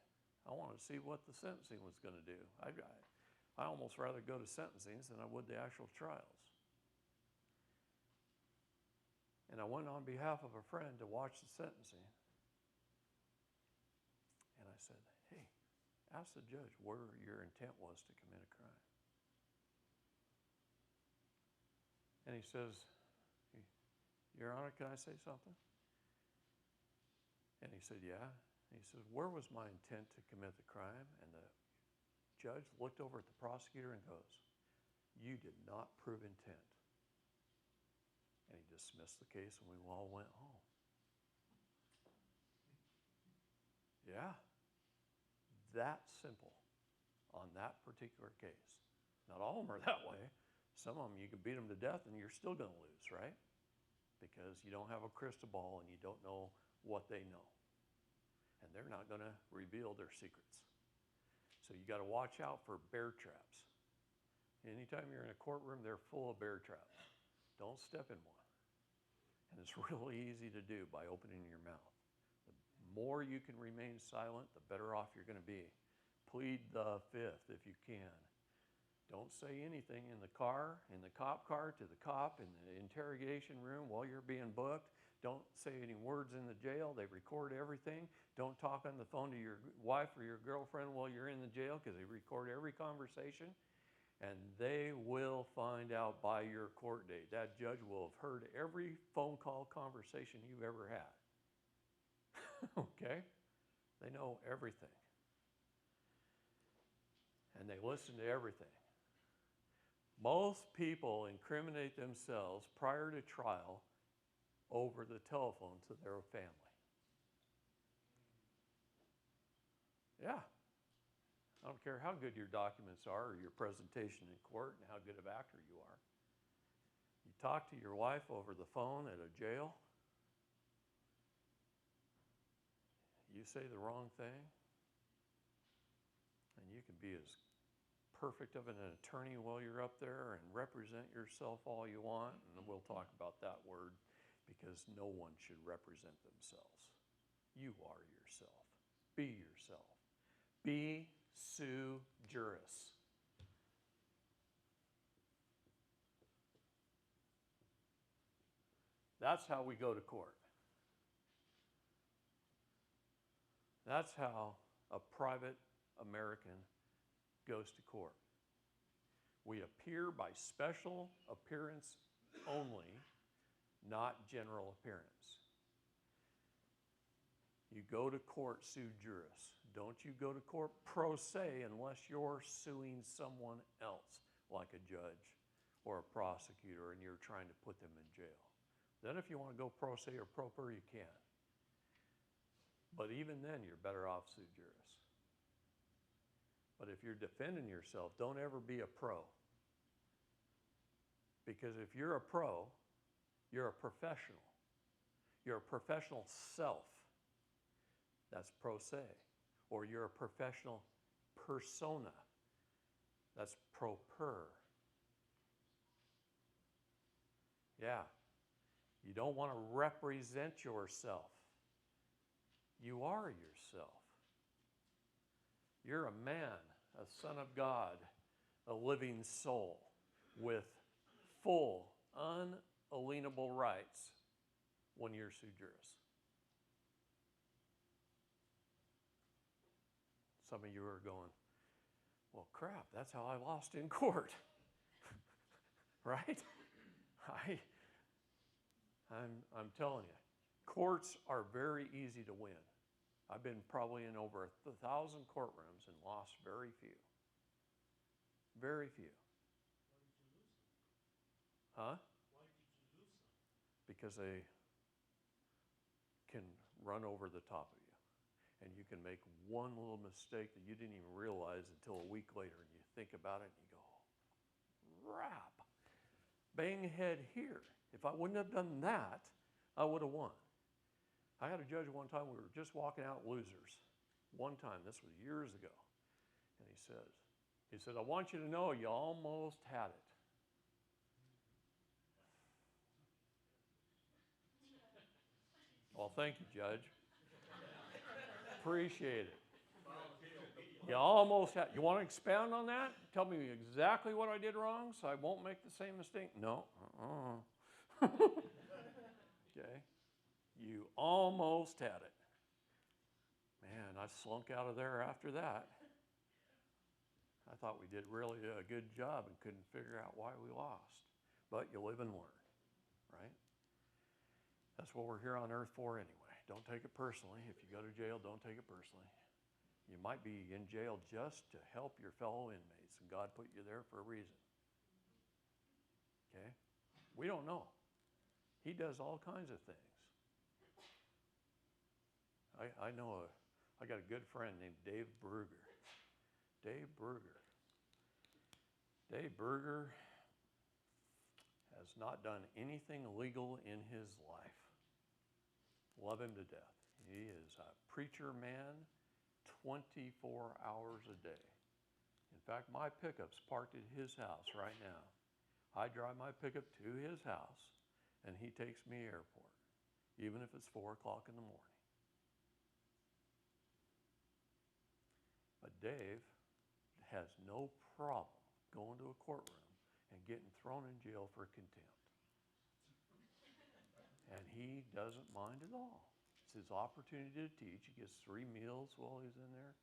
I wanted to see what the sentencing was going to do. I almost rather go to sentencings than I would the actual trials. And I went on behalf of a friend to watch the sentencing. And I said, hey, ask the judge where your intent was to commit a crime. And he says, Your Honor, can I say something? And he said, yeah. And he says, where was my intent to commit the crime? And the judge looked over at the prosecutor and goes, you did not prove intent. And he dismissed the case and we all went home. Yeah, that simple on that particular case. Not all of them are that way. Some of them you can beat them to death and you're still going to lose, right? Because you don't have a crystal ball and you don't know what they know. And they're not going to reveal their secrets. So you got to watch out for bear traps. Anytime you're in a courtroom, they're full of bear traps. Don't step in one. And it's really easy to do by opening your mouth. The more you can remain silent, the better off you're going to be. Plead the fifth if you can. Don't say anything in the car, in the cop car, to the cop, in the interrogation room while you're being booked. Don't say any words in the jail. They record everything. Don't talk on the phone to your wife or your girlfriend while you're in the jail because they record every conversation. And they will find out by your court date. That judge will have heard every phone call conversation you've ever had. Okay? They know everything. And they listen to everything. Most people incriminate themselves prior to trial over the telephone to their family. Yeah. I don't care how good your documents are or your presentation in court and how good of an actor you are. You talk to your wife over the phone at a jail, you say the wrong thing, and you can be as perfect of an attorney while you're up there and represent yourself all you want, and we'll talk about that word because no one should represent themselves. You are yourself. Be yourself. Be sui juris. That's how we go to court. That's how a private American goes to court. We appear by special appearance only, not general appearance. You go to court sui juris. Don't you go to court pro se unless you're suing someone else, like a judge or a prosecutor, and you're trying to put them in jail. Then if you want to go pro se or pro per, you can. But even then, you're better off sui juris. But if you're defending yourself, don't ever be a pro. Because if you're a pro, you're a professional. You're a professional self. That's pro se. Or you're a professional persona. That's pro per. Yeah. You don't want to represent yourself. You are yourself. You're a man, a son of God, a living soul with full, unalienable rights when you're sui juris. Some of you are going, well, crap, that's how I lost in court. Right? I'm telling you, courts are very easy to win. I've been probably in over 1,000 courtrooms and lost very few. Very few. Why did you lose them? Huh? Why did you lose them? because they can run over the top of you. And you can make one little mistake that you didn't even realize until a week later, and you think about it and you go, crap, bang head here. If I wouldn't have done that, I would have won. I had a judge one time, we were just walking out losers. One time, this was years ago. And he said, I want you to know you almost had it. Well, thank you, Judge. Appreciate it. You almost had, you want to expound on that? Tell me exactly what I did wrong so I won't make the same mistake? No. Okay. You almost had it. Man, I slunk out of there after that. I thought we did really a good job and couldn't figure out why we lost. But you live and learn, right? That's what we're here on earth for anyway. Don't take it personally. If you go to jail, don't take it personally. You might be in jail just to help your fellow inmates, and God put you there for a reason. Okay? We don't know. He does all kinds of things. I got a good friend named Dave Berger. Dave Berger. Dave Berger has not done anything illegal in his life. Love him to death. He is a preacher man 24 hours a day. In fact, my pickup's parked at his house right now. I drive my pickup to his house, and he takes me airport, even if it's 4 o'clock in the morning. But Dave has no problem going to a courtroom and getting thrown in jail for contempt. And he doesn't mind at all. It's his opportunity to teach. He gets 3 meals while he's in there,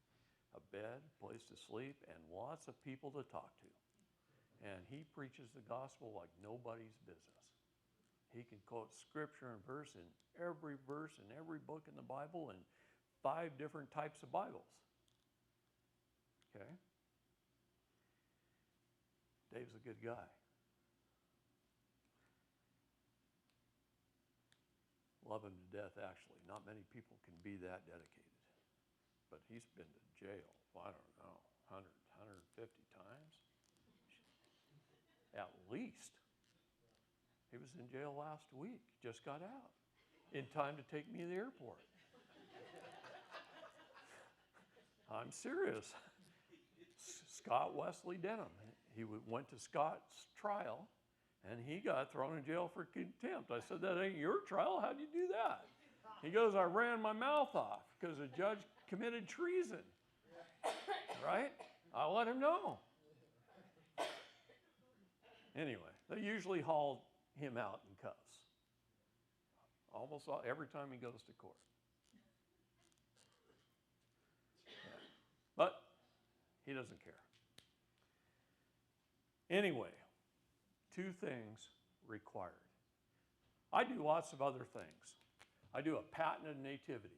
a bed, place to sleep, and lots of people to talk to. And he preaches the gospel like nobody's business. He can quote scripture and verse in every book in the Bible and 5 different types of Bibles. Okay? Dave's a good guy. Love him to death, actually. Not many people can be that dedicated. But he's been to jail, I don't know, 100, 150 times? At least. He was in jail last week, just got out, in time to take me to the airport. I'm serious. Scott Wesley Denham. He went to Scott's trial, and he got thrown in jail for contempt. I said, that ain't your trial. How'd you do that? He goes, I ran my mouth off because the judge committed treason. Right? I let him know. Anyway, they usually haul him out in cuffs. Almost every time he goes to court. Yeah. But he doesn't care. Anyway, 2 things required. I do lots of other things. I do a patented nativity.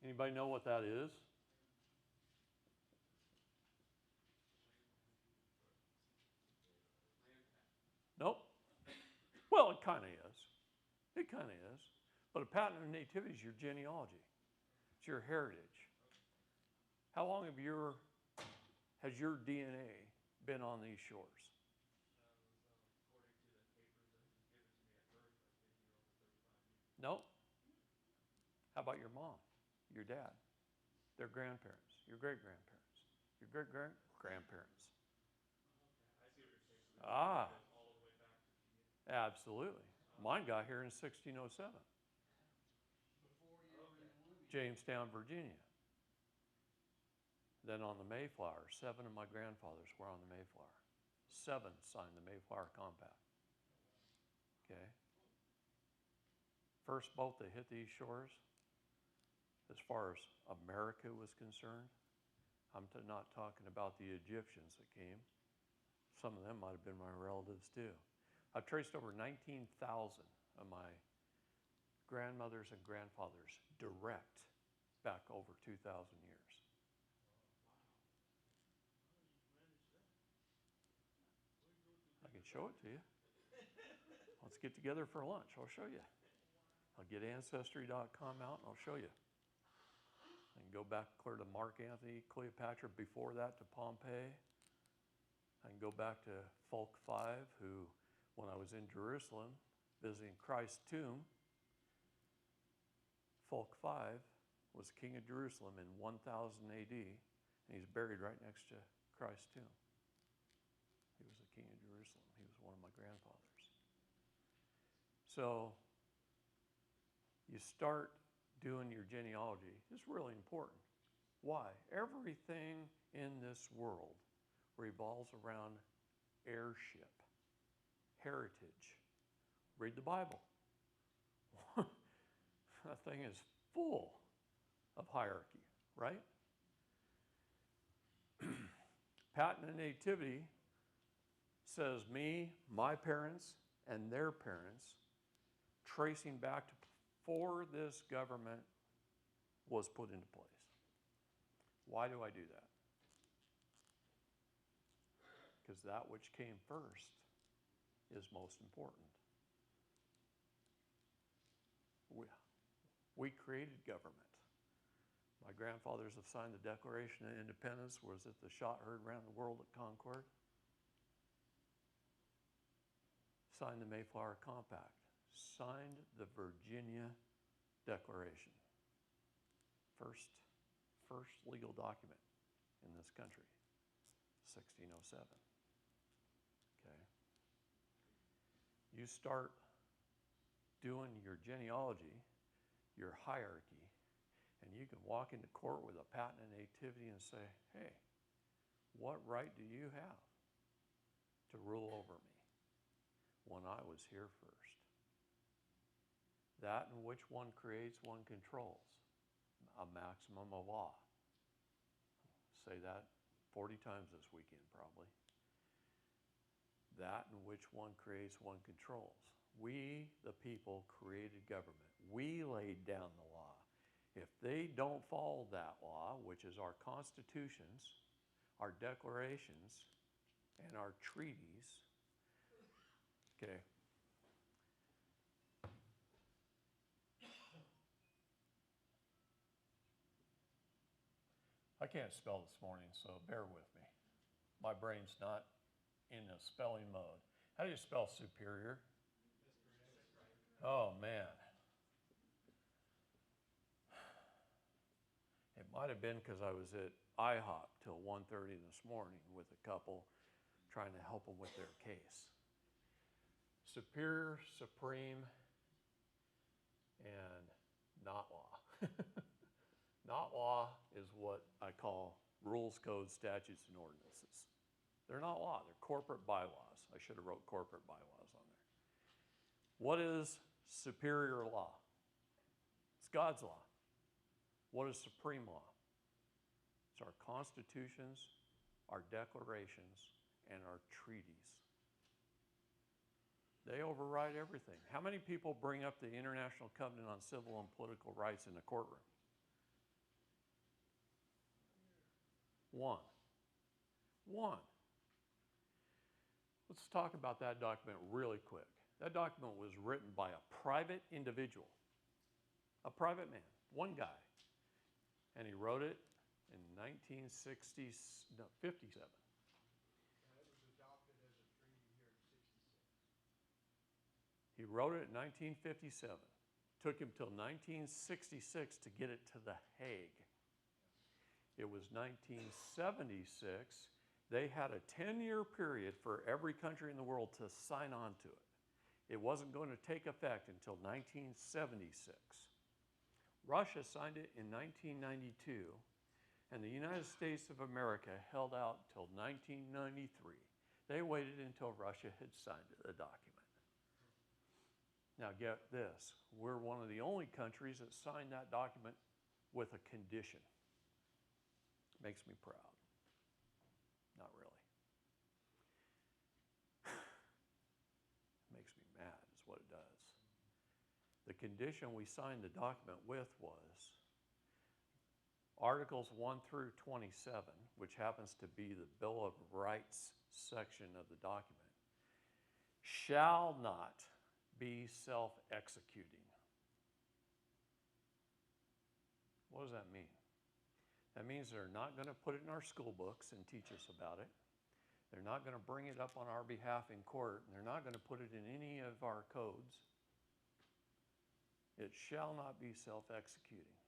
Anybody know what that is? Nope. Well, it kind of is. It kind of is. But a patented nativity is your genealogy. It's your heritage. How long has your DNA been on these shores? Nope. How about your mom, your dad, their grandparents, your great-grandparents, your great-great-grandparents? Ah, absolutely. Mine got here in 1607. Jamestown, Virginia. Then on the Mayflower, 7 of my grandfathers were on the Mayflower. 7 signed the Mayflower Compact. Okay? First boat that hit these shores, as far as America was concerned, I'm not talking about the Egyptians that came. Some of them might have been my relatives too. I've traced over 19,000 of my grandmothers and grandfathers direct back over 2,000 years. I can could show it to you. Let's get together for lunch. I'll show you. I'll get Ancestry.com out and I'll show you. And go back clear to Mark Antony, Cleopatra, before that to Pompeii. I can go back to Folk 5, who, when I was in Jerusalem visiting Christ's tomb, Folk 5 was king of Jerusalem in 1000 AD, and he's buried right next to Christ's tomb. He was the king of Jerusalem. He was one of my grandfathers. So you start doing your genealogy. It's really important. Why? Everything in this world revolves around heirship, heritage. Read the Bible. That thing is full of hierarchy, right? Patent nativity says me, my parents, and their parents, tracing back to before this government was put into place. Why do I do that? Because that which came first is most important. We created government. My grandfathers have signed the Declaration of Independence. Was it the shot heard around the world at Concord? Signed the Mayflower Compact. Signed the Virginia Declaration. First legal document in this country, 1607. Okay. You start doing your genealogy, your hierarchy, and you can walk into court with a patent of nativity and say, hey, what right do you have to rule over me when I was here first? That in which one creates, one controls. A maximum of law. Say that 40 times this weekend, probably. That in which one creates, one controls. We, the people, created government. We laid down the law. If they don't follow that law, which is our constitutions, our declarations, and our treaties, okay, I can't spell this morning, so bear with me. My brain's not in a spelling mode. How do you spell superior? Oh, man. It might have been because I was at IHOP till 1:30 this morning with a couple trying to help them with their case. Superior, supreme, and not law. Not law is what I call rules, codes, statutes, and ordinances. They're not law, they're corporate bylaws. I should have wrote corporate bylaws on there. What is superior law? It's God's law. What is supreme law? It's our constitutions, our declarations, and our treaties. They override everything. How many people bring up the International Covenant on Civil and Political Rights in the courtroom? One. Let's talk about that document really quick. That document was written by a private individual, a private man, one guy. And he wrote it in 1957. And it was adopted as a treaty here in '66. He wrote it in 1957. Took him till 1966 to get it to The Hague. It was 1976. They had a 10-year period for every country in the world to sign on to it. It wasn't going to take effect until 1976. Russia signed it in 1992, and the United States of America held out till 1993. They waited until Russia had signed the document. Now get this, we're one of the only countries that signed that document with a condition. Makes me proud. Not really. Makes me mad is what it does. The condition we signed the document with was Articles 1 through 27, which happens to be the Bill of Rights section of the document. shall not be self-executing. What does that mean? That means they're not going to put it in our school books and teach us about it. They're not going to bring it up on our behalf in court, and they're not going to put it in any of our codes. It shall not be self-executing.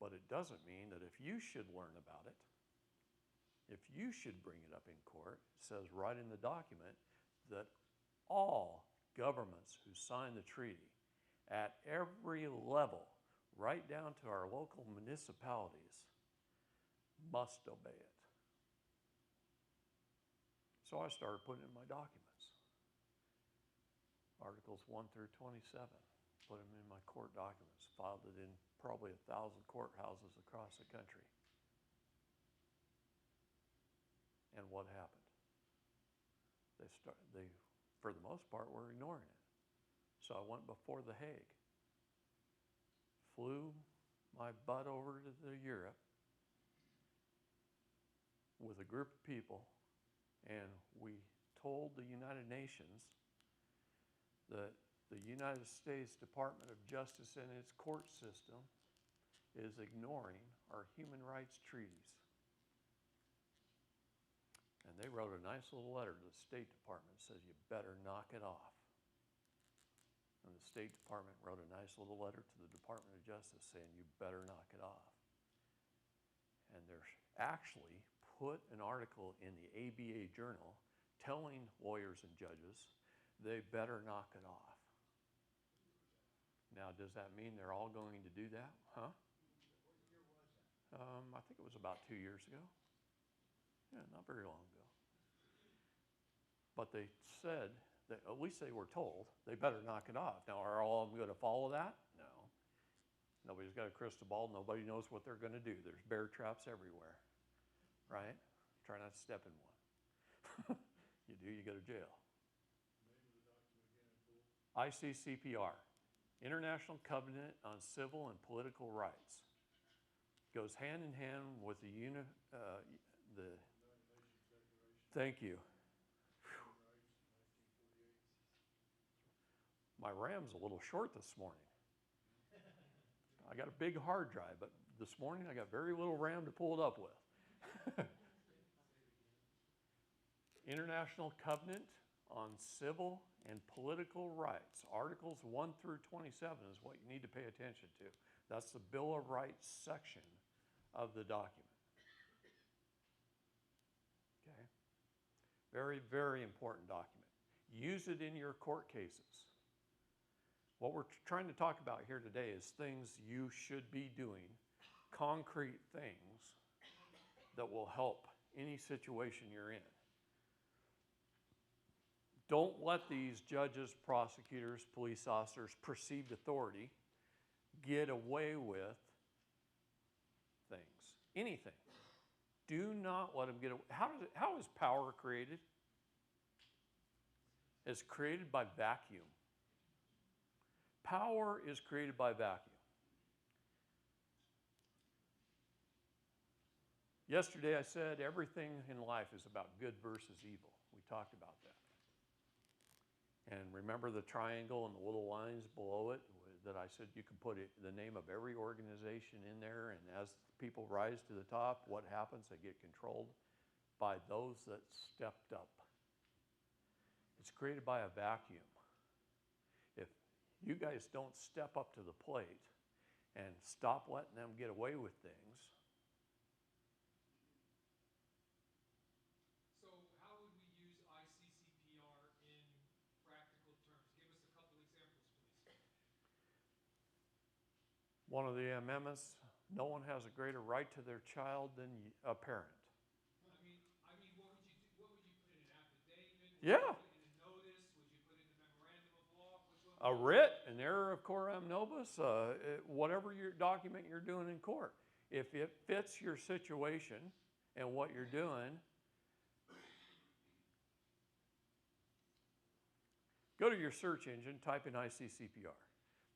But it doesn't mean that if you should learn about it, if you should bring it up in court, it says right in the document that all governments who sign the treaty at every level, right down to our local municipalities, must obey it. So I started putting it in my documents. Articles 1 through 27, put them in my court documents, filed it in probably 1,000 courthouses across the country. And what happened? They, for the most part, were ignoring it. So I went before The Hague, flew my butt over to Europe with a group of people, and we told the United Nations that the United States Department of Justice and its court system is ignoring our human rights treaties. And they wrote a nice little letter to the State Department that says, you better knock it off. And the State Department wrote a nice little letter to the Department of Justice saying, you better knock it off. And they're actually put an article in the ABA Journal telling lawyers and judges they better knock it off. Now, does that mean they're all going to do that? Huh? What year was that? I think it was about 2 years ago. Yeah, not very long ago. But they said, that, at least they were told, they better knock it off. Now, are all of them going to follow that? No. Nobody's got a crystal ball. Nobody knows what they're going to do. There's bear traps everywhere, right? Try not to step in one. You do, you go to jail. ICCPR, International Covenant on Civil and Political Rights. Goes hand in hand with the thank you. Whew. My RAM's a little short this morning. I got a big hard drive, but this morning I got very little RAM to pull it up with. International Covenant on Civil and Political Rights. Articles 1 through 27 is what you need to pay attention to. That's the Bill of Rights section of the document. Okay? Very, very important document. Use it in your court cases. What we're trying to talk about here today is things you should be doing, concrete things that will help any situation you're in. Don't let these judges, prosecutors, police officers, perceived authority get away with things, anything. Do not let them get away. How is power created? It's created by vacuum. Power is created by vacuum. Yesterday I said everything in life is about good versus evil. We talked about that. And remember the triangle and the little lines below it that I said you can put the name of every organization in there, and as people rise to the top, what happens? They get controlled by those that stepped up. It's created by a vacuum. If you guys don't step up to the plate and stop letting them get away with things, So how would we use ICCPR in practical terms? Give us a couple examples, please. one of the amendments, no one has a greater right to their child than a parent. I mean, what would you do? What would you put in an affidavit? Yeah. Would you put in a notice? Would you put in a memorandum of law? Which one? A writ, an error of coram nobis, whatever your document you're doing in court. If it fits your situation and what you're doing, go to your search engine, type in ICCPR,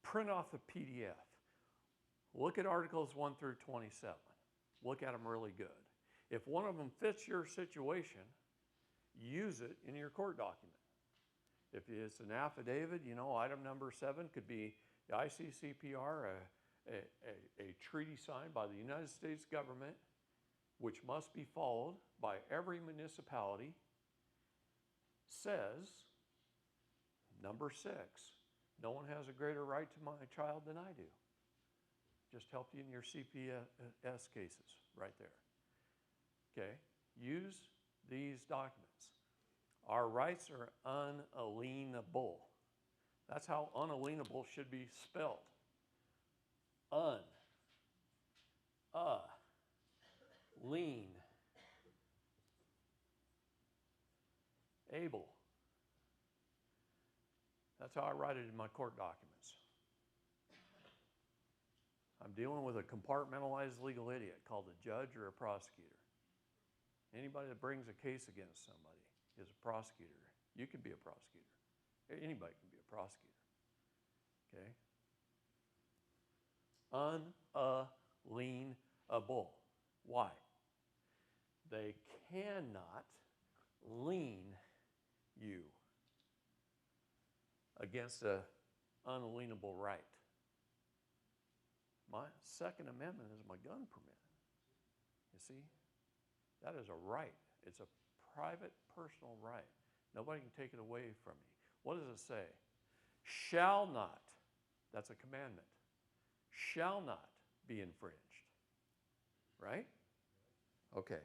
print off the PDF, look at Articles 1 through 27, look at them really good. If one of them fits your situation use it in your court document. If it's an affidavit, you know, item number 7 could be the ICCPR, a treaty signed by the United States government, which must be followed by every municipality, says, number 6, no one has a greater right to my child than I do. Just helped you in your CPS cases right there. Okay, use these documents. Our rights are unalienable. That's how unalienable should be spelled. Lean, able. That's how I write it in my court documents. I'm dealing with a compartmentalized legal idiot called a judge or a prosecutor. Anybody that brings a case against somebody is a prosecutor. You can be a prosecutor. Anybody can be a prosecutor. Okay? Unalienable. Why? They cannot lien you against an unalienable right. My Second Amendment is my gun permit. You see? That is a right. It's a private, personal right. Nobody can take it away from me. What does it say? Shall not, that's a commandment, shall not be infringed. Right? Okay.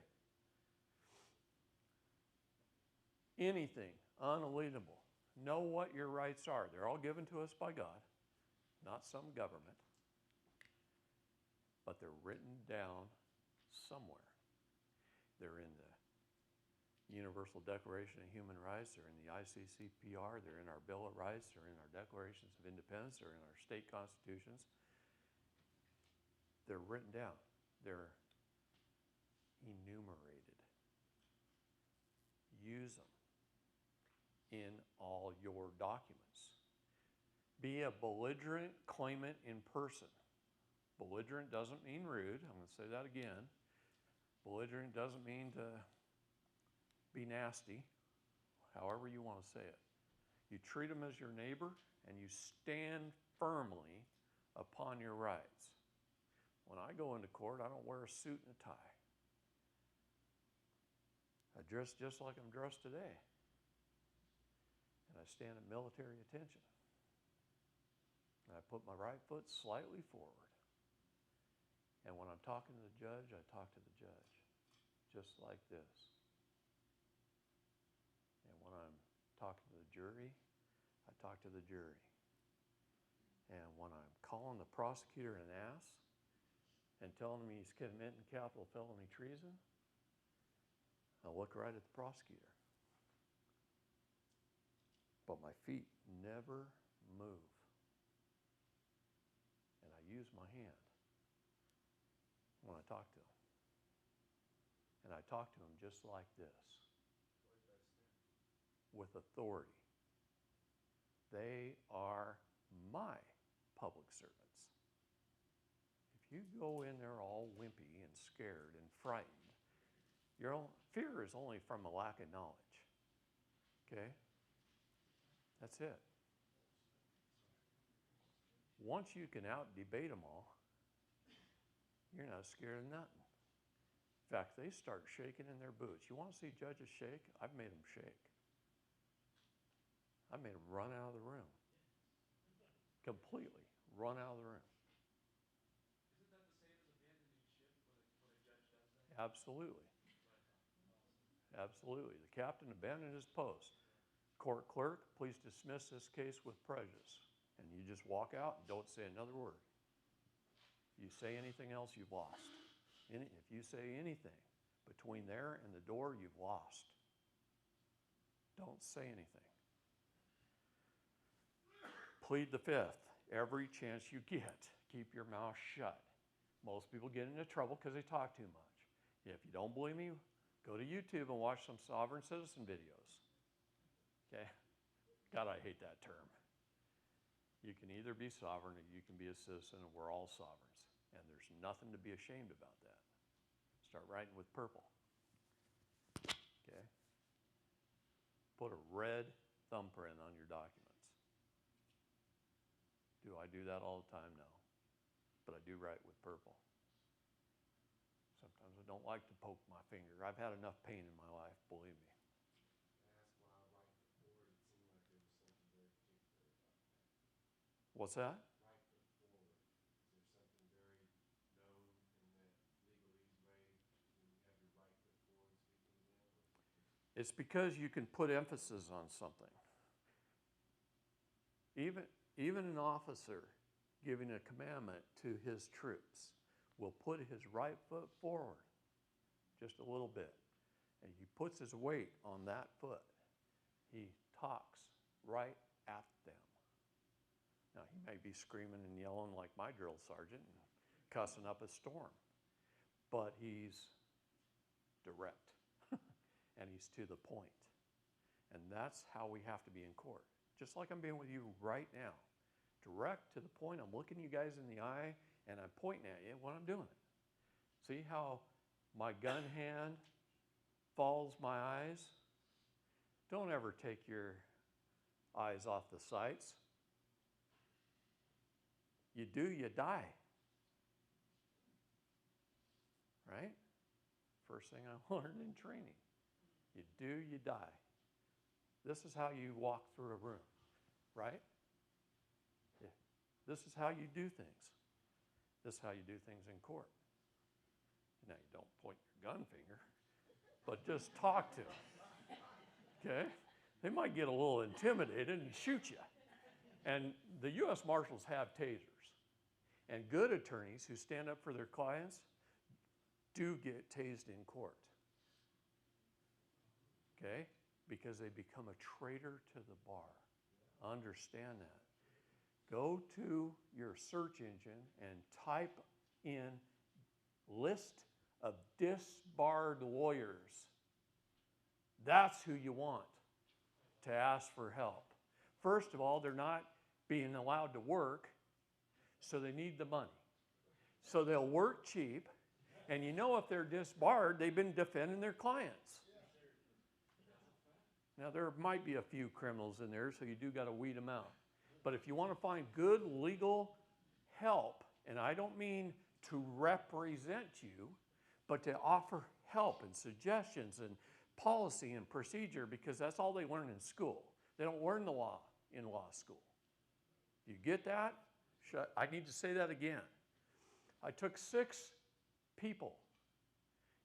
Anything unalienable. Know what your rights are. They're all given to us by God, not some government. But they're written down somewhere. They're in the Universal Declaration of Human Rights, they're in the ICCPR, they're in our Bill of Rights, they're in our Declarations of Independence, they're in our state constitutions. They're written down. They're enumerated. Use them in all your documents. Be a belligerent claimant in person. Belligerent doesn't mean rude. I'm going to say that again. Belligerent doesn't mean to be nasty, however you want to say it. You treat them as your neighbor and you stand firmly upon your rights. When I go into court, I don't wear a suit and a tie. I dress just like I'm dressed today. And I stand at military attention. And I put my right foot slightly forward. And when I'm talking to the judge, I talk to the judge, just like this. And when I'm talking to the jury, I talk to the jury. And when I'm calling the prosecutor an ass and telling him he's committing capital felony treason, I look right at the prosecutor. But my feet never move. And I use my hand when I talk to him. And I talk to him just like this. With authority. They are my public servants. If you go in there all wimpy and scared and frightened, your fear is only from a lack of knowledge. Okay? That's it. Once you can out-debate them all, you're not scared of nothing. In fact, they start shaking in their boots. You want to see judges shake? I've made them shake. I made them run out of the room. Completely run out of the room. Isn't that the same as abandoning ship when a judge does that? Absolutely. Absolutely. The captain abandoned his post. Court clerk, please dismiss this case with prejudice. And you just walk out and don't say another word. If you say anything else, you've lost. If you say anything between there and the door, you've lost. Don't say anything. Plead the fifth every chance you get. Keep your mouth shut. Most people get into trouble because they talk too much. If you don't believe me, go to YouTube and watch some sovereign citizen videos. Okay? God, I hate that term. You can either be sovereign or you can be a citizen, and we're all sovereigns. And there's nothing to be ashamed about that. Start writing with purple. Okay? put a red thumbprint on your documents. Do I do that all the time? No. But I do write with purple. Sometimes I don't like to poke my finger. I've had enough pain in my life, believe me. That's why right before it seemed like there was something very particular about that. What's that? Right foot forward. Is there something very known in that legalese way when you have your right foot forward speaking example? It's because you can put emphasis on something. Even an officer giving a commandment to his troops will put his right foot forward just a little bit. And he puts his weight on that foot. He talks right at them. Now, he may be screaming and yelling like my drill sergeant and cussing up a storm, but he's direct and he's to the point. And that's how we have to be in court. Just like I'm being with you right now. Direct to the point. I'm looking you guys in the eye and I'm pointing at you when I'm doing it. See how my gun hand follows my eyes? Don't ever take your eyes off the sights. You do, you die. Right? First thing I learned in training. You do, you die. This is how you walk through a room, right? Yeah. This is how you do things. This is how you do things in court. Now, you don't point your gun finger, but just talk to them, okay? They might get a little intimidated and shoot you. And the U.S. Marshals have tasers. And good attorneys who stand up for their clients do get tased in court, okay? Because they become a traitor to the bar. Understand that. Go to your search engine and type in list of disbarred lawyers. That's who you want to ask for help. First of all, they're not being allowed to work, so they need the money. So they'll work cheap, and you know if they're disbarred, they've been defending their clients. Now, there might be a few criminals in there, so you do got to weed them out. But if you want to find good legal help, and I don't mean to represent you, but to offer help and suggestions and policy and procedure, because that's all they learn in school. They don't learn the law in law school. You get that? I need to say that again. I took 6 people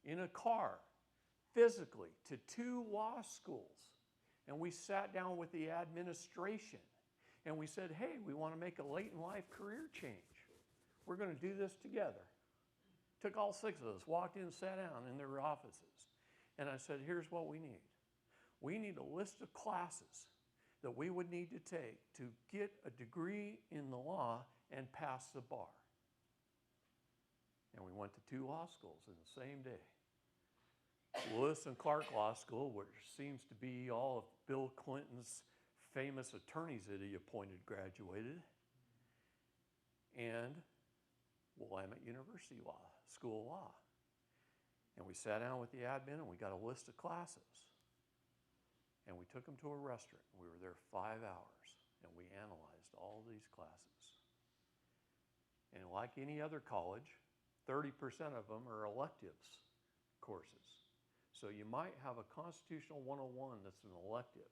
in a car physically to 2 law schools. And we sat down with the administration and we said, hey, we want to make a late in life career change. We're going to do this together. Took all 6 of us, walked in, sat down in their offices. And I said, here's what we need. We need a list of classes that we would need to take to get a degree in the law and pass the bar. And we went to 2 law schools in the same day. Lewis and Clark Law School, which seems to be all of Bill Clinton's famous attorneys that he appointed graduated, and Willamette University Law, School of Law. And we sat down with the admin and we got a list of classes. And we took them to a restaurant. We were there 5 hours and we analyzed all these classes. And like any other college, 30% of them are electives courses. So you might have a Constitutional 101 that's an elective.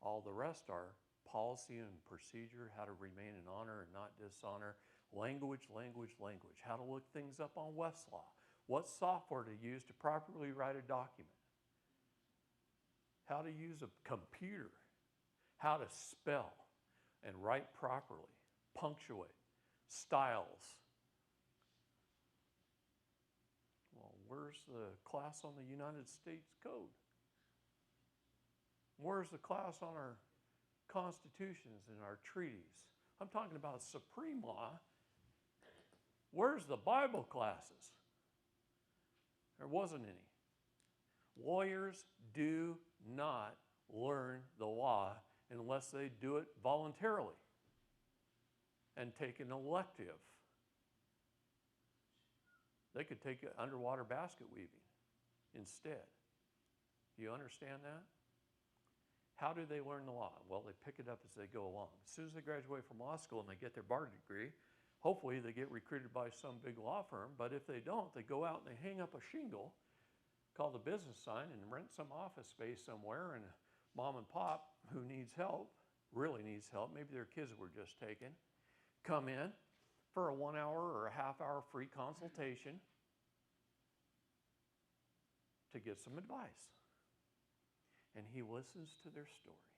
All the rest are policy and procedure, how to remain in honor and not dishonor, language, how to look things up on Westlaw, what software to use to properly write a document, how to use a computer, how to spell and write properly, punctuate, styles. Well, where's the class on the United States Code? Where's the class on our constitutions and our treaties? I'm talking about supreme law. Where's the Bible classes? There wasn't any. Lawyers do not learn the law unless they do it voluntarily and take an elective. They could take underwater basket weaving instead. Do you understand that? How do they learn the law? Well, they pick it up as they go along. As soon as they graduate from law school and they get their bar degree, hopefully they get recruited by some big law firm, but if they don't, they go out and they hang up a shingle called a business sign and rent some office space somewhere, and mom and pop who needs help, really needs help, maybe their kids were just taken, come in for a 1 hour or a half hour free consultation to get some advice. And he listens to their story.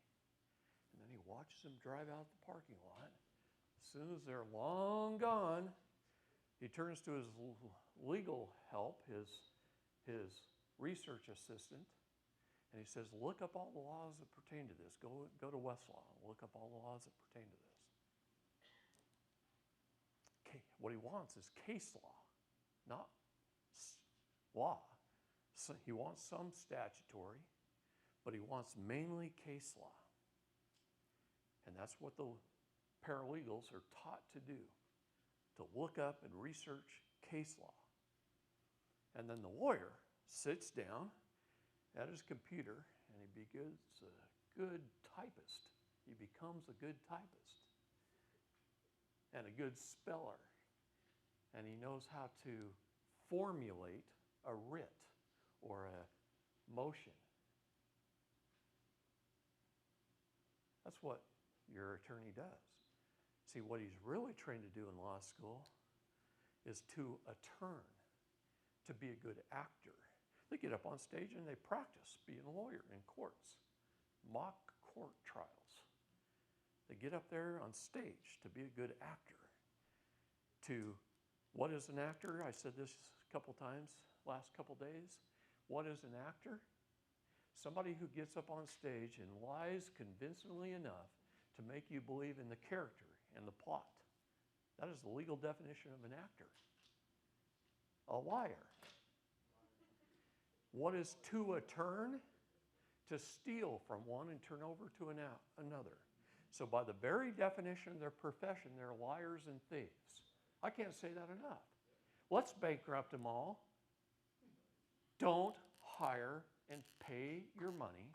And then he watches them drive out the parking lot. As soon as they're long gone, he turns to his legal help, his research assistant, and he says, look up all the laws that pertain to this. Go to Westlaw and look up all the laws that pertain to this. Okay, what he wants is case law, not law. So he wants some statutory, but he wants mainly case law. And that's what the paralegals are taught to do, to look up and research case law. And then the lawyer sits down at his computer and he becomes a good typist. He becomes a good typist and a good speller. And he knows how to formulate a writ or a motion. That's what your attorney does. See, what he's really trained to do in law school is to attorn, to be a good actor. They get up on stage and they practice being a lawyer in courts, mock court trials. They get up there on stage to be a good actor. What is an actor? I said this a couple times last couple days. What is an actor? Somebody who gets up on stage and lies convincingly enough to make you believe in the character and the plot. That is the legal definition of an actor. A liar. What is to attorn? To steal from one and turn over to another. So by the very definition of their profession, they're liars and thieves. I can't say that enough. Let's bankrupt them all. Don't hire and pay your money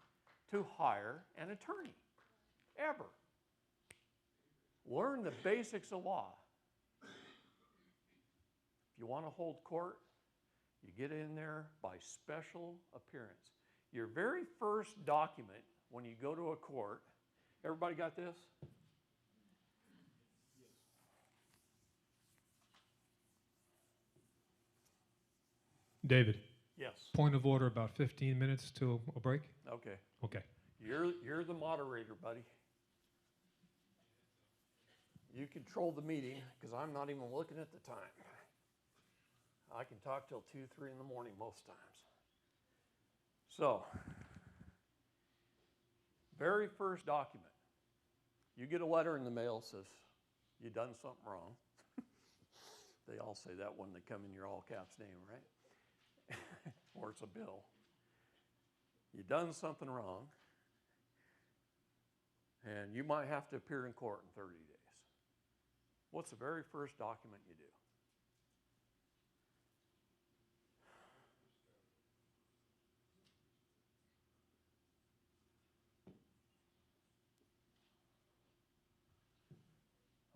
to hire an attorney, ever. Learn the basics of law. If you want to hold court, you get in there by special appearance. Your very first document when you go to a court, everybody got this? David, Yes. point of order, about 15 minutes till a break? Okay. Okay. You're the moderator, buddy. You control the meeting because I'm not even looking at the time. I can talk till 2, 3 in the morning most times. So, very first document. You get a letter in the mail that says you done something wrong. They all say that when they come in your all caps name, right? Or it's a bill. You done something wrong, and you might have to appear in court in 30 days. What's the very first document you do?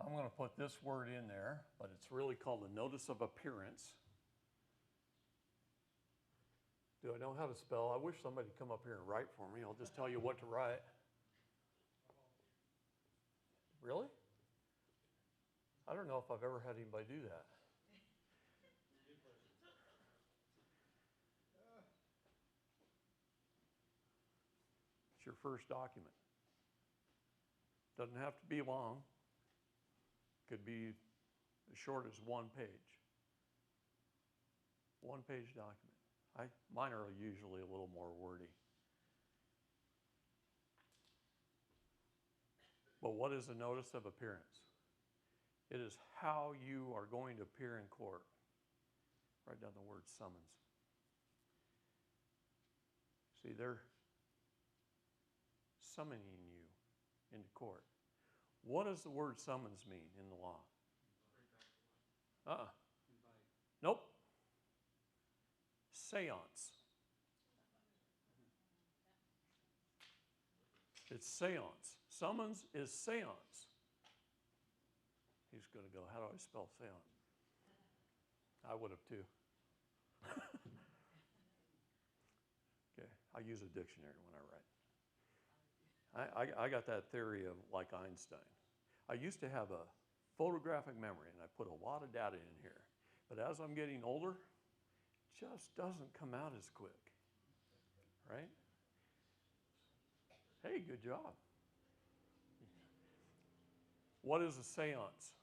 I'm going to put this word in there, but it's really called a notice of appearance. Do I know how to spell? I wish somebody would come up here and write for me. I'll just tell you what to write. Really? I don't know if I've ever had anybody do that. It's your first document. Doesn't have to be long. Could be as short as 1 page. 1-page document. Mine are usually a little more wordy. But what is a notice of appearance? It is how you are going to appear in court. Write down the word summons. See, they're summoning you into court. What does the word summons mean in the law? Nope. Seance. It's seance. Summons is seance. He's going to go, how do I spell seance? I would have too. Okay, I use a dictionary when I write. I got that theory of like Einstein. I used to have a photographic memory and I put a lot of data in here. But as I'm getting older, it just doesn't come out as quick, right? Hey, good job. What is a seance?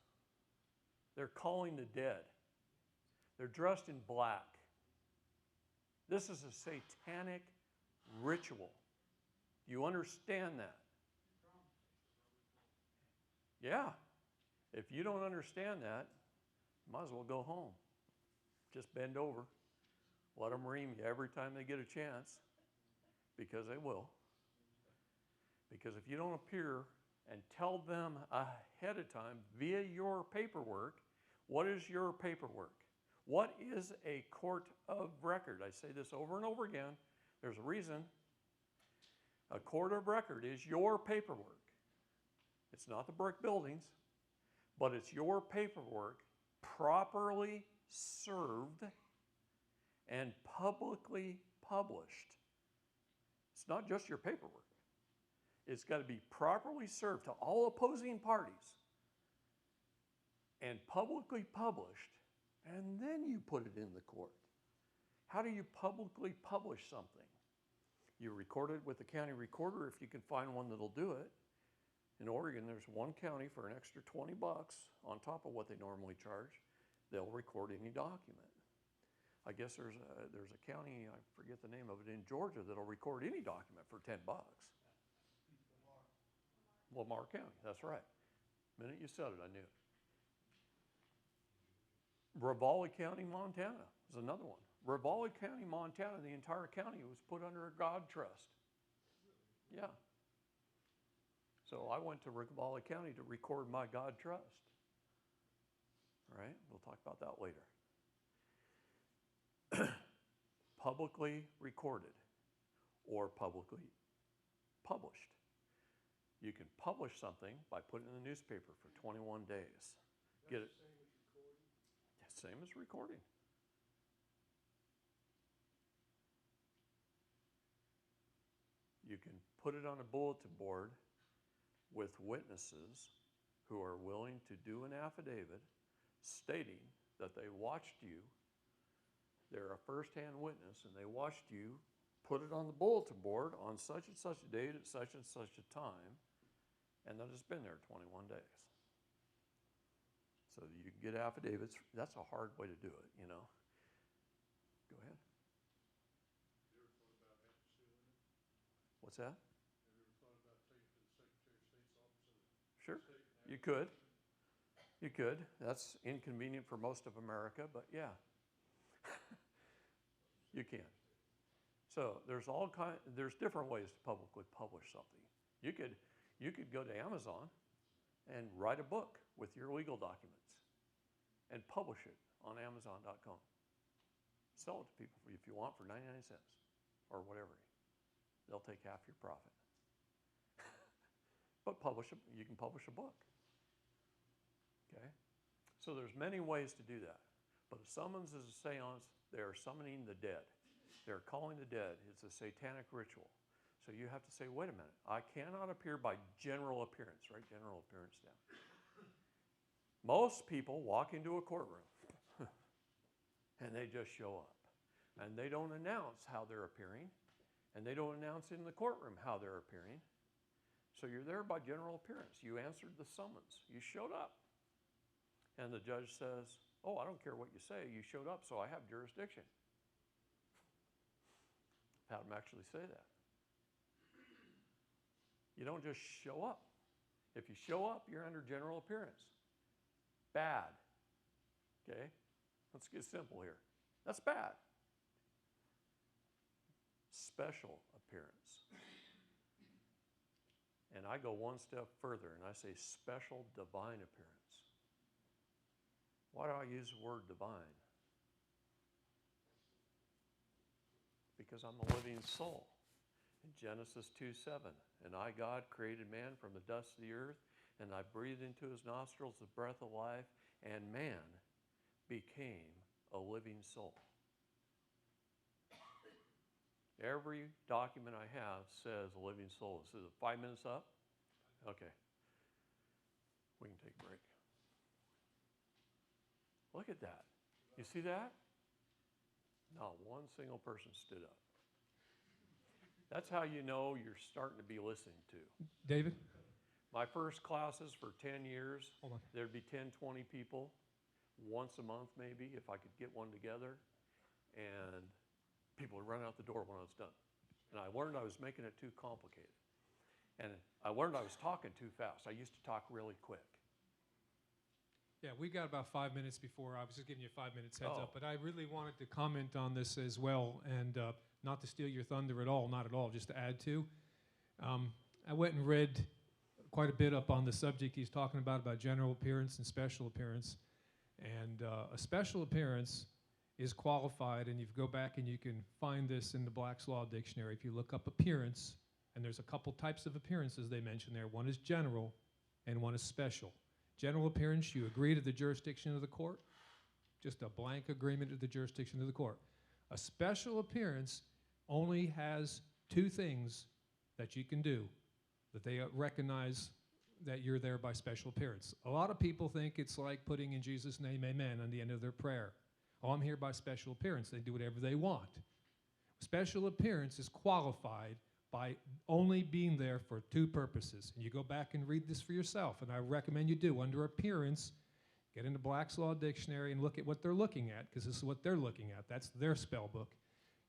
They're calling the dead. They're dressed in black. This is a satanic ritual. Do you understand that? Yeah. If you don't understand that, you might as well go home. Just bend over. Let them ream you every time they get a chance, because they will. Because if you don't appear and tell them ahead of time via your paperwork, what is your paperwork? What is a court of record? I say this over and over again. There's a reason. A court of record is your paperwork. It's not the brick buildings, but it's your paperwork properly served and publicly published. It's not just your paperwork. It's got to be properly served to all opposing parties and publicly published, and then you put it in the court. How do you publicly publish something? You record it with the county recorder if you can find one that'll do it. In Oregon, there's one county for an extra $20 on top of what they normally charge. They'll record any document. I guess there's a county, I forget the name of it, in Georgia that'll record any document for $10. Lamar County, that's right. The minute you said it, I knew it. Ravalli County, Montana is another one. Ravalli County, Montana, the entire county was put under a God trust. Yeah. So I went to Ravalli County to record my God trust. All right, we'll talk about that later. Publicly recorded or publicly published. You can publish something by putting it in the newspaper for 21 days. Get it? Same as recording. You can put it on a bulletin board with witnesses who are willing to do an affidavit stating that they watched you. They're a first-hand witness, and they watched you put it on the bulletin board on such and such a date at such and such a time, and that it's been there 21 days. So you can get affidavits. That's a hard way to do it, you know. Go ahead. You ever thought about apostilling it? What's that? Have you ever thought about taking it to the Secretary of State's office of the Sure. state? and You having could. it done? You could. That's inconvenient for most of America, but yeah. You can. So there's different ways to publicly publish something. You could go to Amazon and write a book with your legal documents and publish it on Amazon.com. Sell it to people if you want for 99 cents or whatever. They'll take half your profit. But you can publish a book. Okay? So there's many ways to do that. But a summons is a seance. They are summoning the dead. They're calling the dead. It's a satanic ritual. So you have to say, wait a minute. I cannot appear by general appearance. Write general appearance down. Most people walk into a courtroom and they just show up. And they don't announce how they're appearing. And they don't announce in the courtroom how they're appearing. So you're there by general appearance. You answered the summons. You showed up. And the judge says, oh, I don't care what you say. You showed up, so I have jurisdiction. I've had them actually say that. You don't just show up. If you show up, you're under general appearance. Bad. Okay? Let's get simple here. That's bad. Special appearance. And I go one step further and I say special divine appearance. Why do I use the word divine? Because I'm a living soul. Genesis 2:7. And I, God, created man from the dust of the earth, and I breathed into his nostrils the breath of life, and man became a living soul. Every document I have says a living soul. Is it 5 minutes up? Okay. We can take a break. Look at that. You see that? Not one single person stood up. That's how you know you're starting to be listened to. David? My first classes for 10 years, Hold on. there'd be 10, 20 people, once a month maybe, if I could get one together. And people would run out the door when I was done. And I learned I was making it too complicated. And I learned I was talking too fast. I used to talk really quick. Yeah, we got about 5 minutes before. I was just giving you 5 minutes heads Oh. up, but I really wanted to comment on this as well, and not to steal your thunder at all, not at all, just to add to. I went and read quite a bit up on the subject he's talking about general appearance and special appearance. And a special appearance is qualified, and you go back and you can find this in the Black's Law Dictionary. If you look up appearance, and there's a couple types of appearances they mention there. One is general, and one is special. General appearance, you agree to the jurisdiction of the court, just a blank agreement to the jurisdiction of the court. A special appearance only has two things that you can do, that they recognize that you're there by special appearance. A lot of people think it's like putting in Jesus' name, amen, on the end of their prayer. Oh, I'm here by special appearance. They do whatever they want. Special appearance is qualified by only being there for two purposes. And you go back and read this for yourself, and I recommend you do. Under appearance, get into Black's Law Dictionary and look at what they're looking at, because this is what they're looking at. That's their spell book.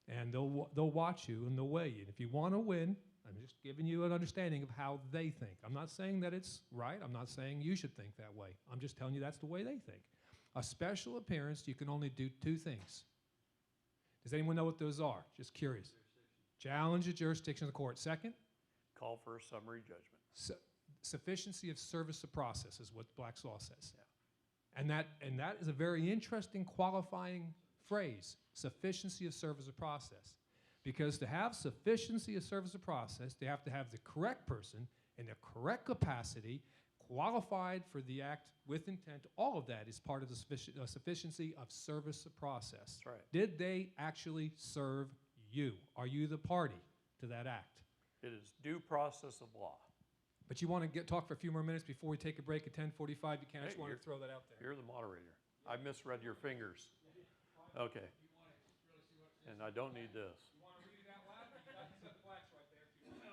And they'll watch you and they'll weigh you. And if you want to win, I'm just giving you an understanding of how they think. I'm not saying that it's right. I'm not saying you should think that way. I'm just telling you that's the way they think. A special appearance, you can only do two things. Does anyone know what those are? Just curious. Challenge the jurisdiction of the court. Second, Call for a summary judgment. sufficiency of service of process is what Black's Law says. Yeah. And that is a very interesting qualifying phrase, sufficiency of service of process. Because to have sufficiency of service of process, they have to have the correct person in the correct capacity, qualified for the act with intent. All of that is part of the sufficiency of service of process. That's right. Did they actually serve you? Are you the party to that act? It is due process of law. But you want to talk for a few more minutes before we take a break at 10:45? You can. I just Hey, wanted to throw that out there. You're the moderator. I misread your fingers. Okay. And I don't need this. You want to read it out loud? You got the flash right there.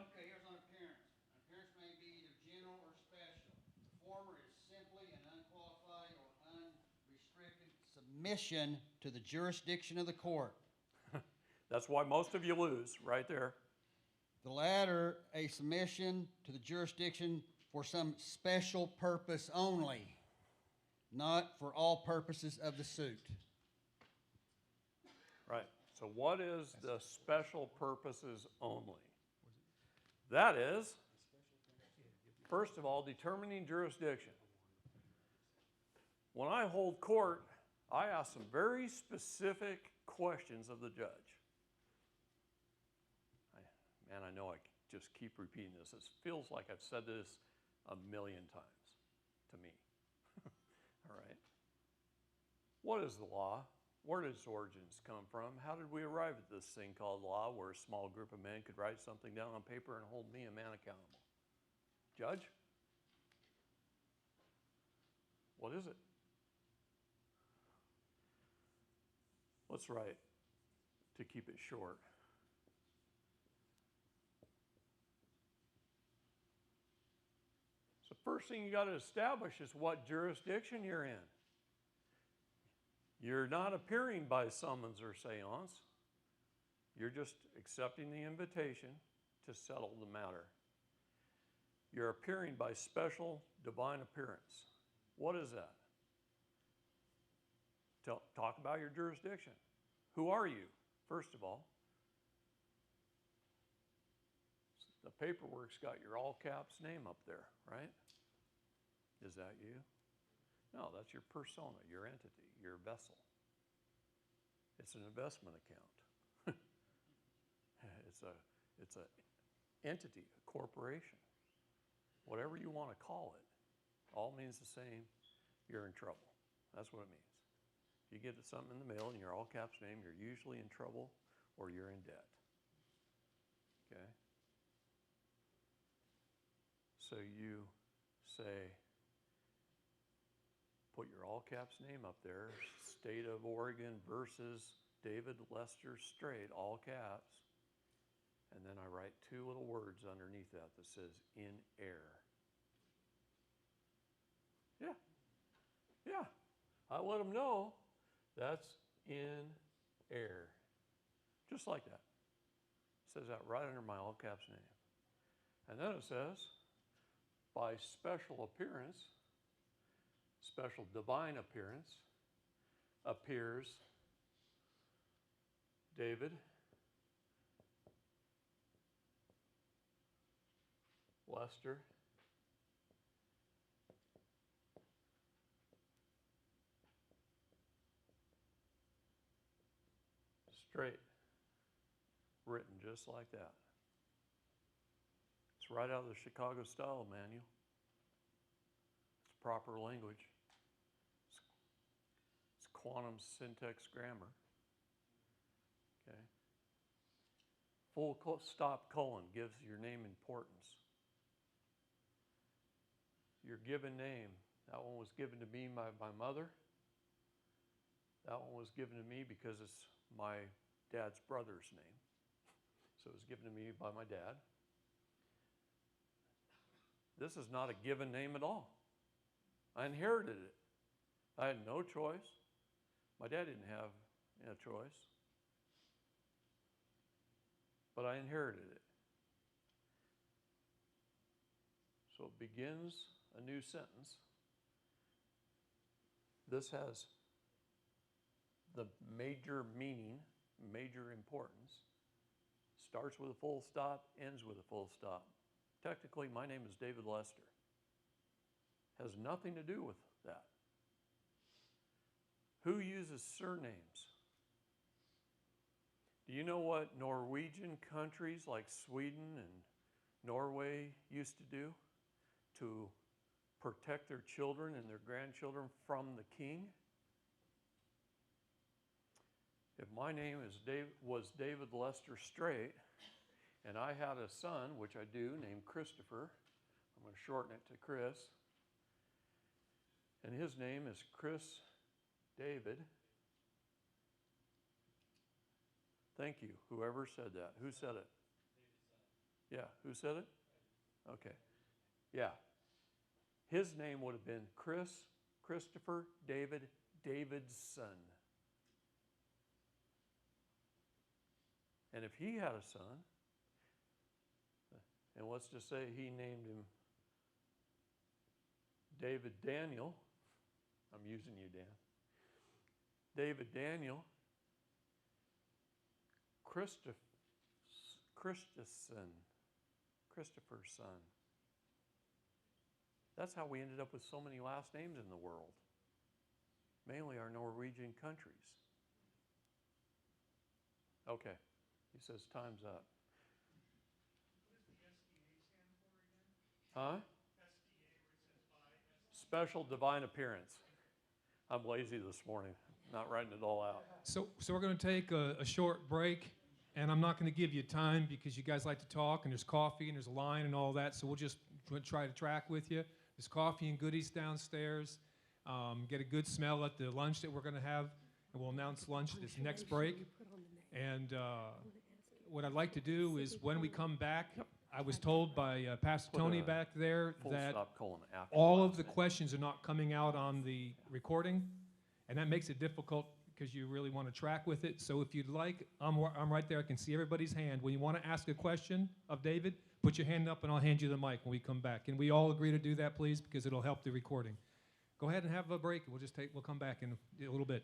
Okay, here's an appearance. An appearance may be either general or special. The former is simply an unqualified or unrestricted submission to the jurisdiction of the court. That's why most of you lose, right there. The latter, a submission to the jurisdiction for some special purpose only, not for all purposes of the suit. Right. So what is the special purposes only? That is, first of all, determining jurisdiction. When I hold court, I ask some very specific questions of the judge. Man, I know I just keep repeating this. It feels like I've said this a million times to me. All right. What is the law? Where did its origins come from? How did we arrive at this thing called law, where a small group of men could write something down on paper and hold me, a man, accountable? Judge? What is it? Let's write, to keep it short. So first thing you got to establish is what jurisdiction you're in. You're not appearing by summons or seance. You're just accepting the invitation to settle the matter. You're appearing by special divine appearance. What is that? Talk about your jurisdiction. Who are you, first of all? The paperwork's got your all caps name up there, right? Is that you? No, that's your persona, your entity, your vessel. It's an investment account. It's a entity, a corporation, whatever you want to call it, all means the same. You're in trouble. That's what it means. If you get something in the mail and your all caps name, you're usually in trouble or you're in debt. Okay? So you say, put your all caps name up there, State of Oregon versus David Lester Straight, all caps. And then I write two little words underneath that that says in air. Yeah. Yeah. I let them know that's in air. Just like that. It says that right under my all caps name. And then it says, by special appearance, special divine appearance, appears David Lester Straight, written just like that. It's right out of the Chicago Style Manual. It's proper language. It's quantum syntax grammar. Okay. Full stop colon gives your name importance. Your given name, that one was given to me by my mother. That one was given to me because it's my dad's brother's name. So it was given to me by my dad. This is not a given name at all. I inherited it. I had no choice. My dad didn't have a choice. But I inherited it. So it begins a new sentence. This has the major meaning, major importance. Starts with a full stop, ends with a full stop. Technically, my name is David Lester. Has nothing to do with that. Who uses surnames? Do you know what Norwegian countries like Sweden and Norway used to do to protect their children and their grandchildren from the king? If my name was David Lester Straight, and I had a son, which I do, named Christopher, I'm going to shorten it to Chris, and his name is Chris David. Thank you, whoever said that. Who said it? Yeah, who said it? Okay. Yeah. His name would have been Christopher David, David's son. And if he had a son, and let's just say he named him David Daniel, I'm using you, Dan. David Daniel Christopher's son. That's how we ended up with so many last names in the world, mainly our Norwegian countries. Okay, he says time's up. What does the SDA stand for again? Huh? SDA, where it says by SDA. Special divine appearance. I'm lazy this morning, not writing it all out. So we're going to take a short break, and I'm not going to give you time because you guys like to talk, and there's coffee, and there's a line and all that, so we'll just try to track with you. There's coffee and goodies downstairs. Get a good smell at the lunch that we're going to have, and we'll announce lunch this next break. And what I'd like to do is when we come back, I was told by Pastor Put Tony a back there Full that stop colon after all last of the name. questions are not coming out on the recording, and that makes it difficult because you really want to track with it. So if you'd like, I'm right there. I can see everybody's hand. When you want to ask a question of David, put your hand up and I'll hand you the mic when we come back. Can we all agree to do that, please? Because it'll help the recording. Go ahead and have a break. We'll come back in a little bit.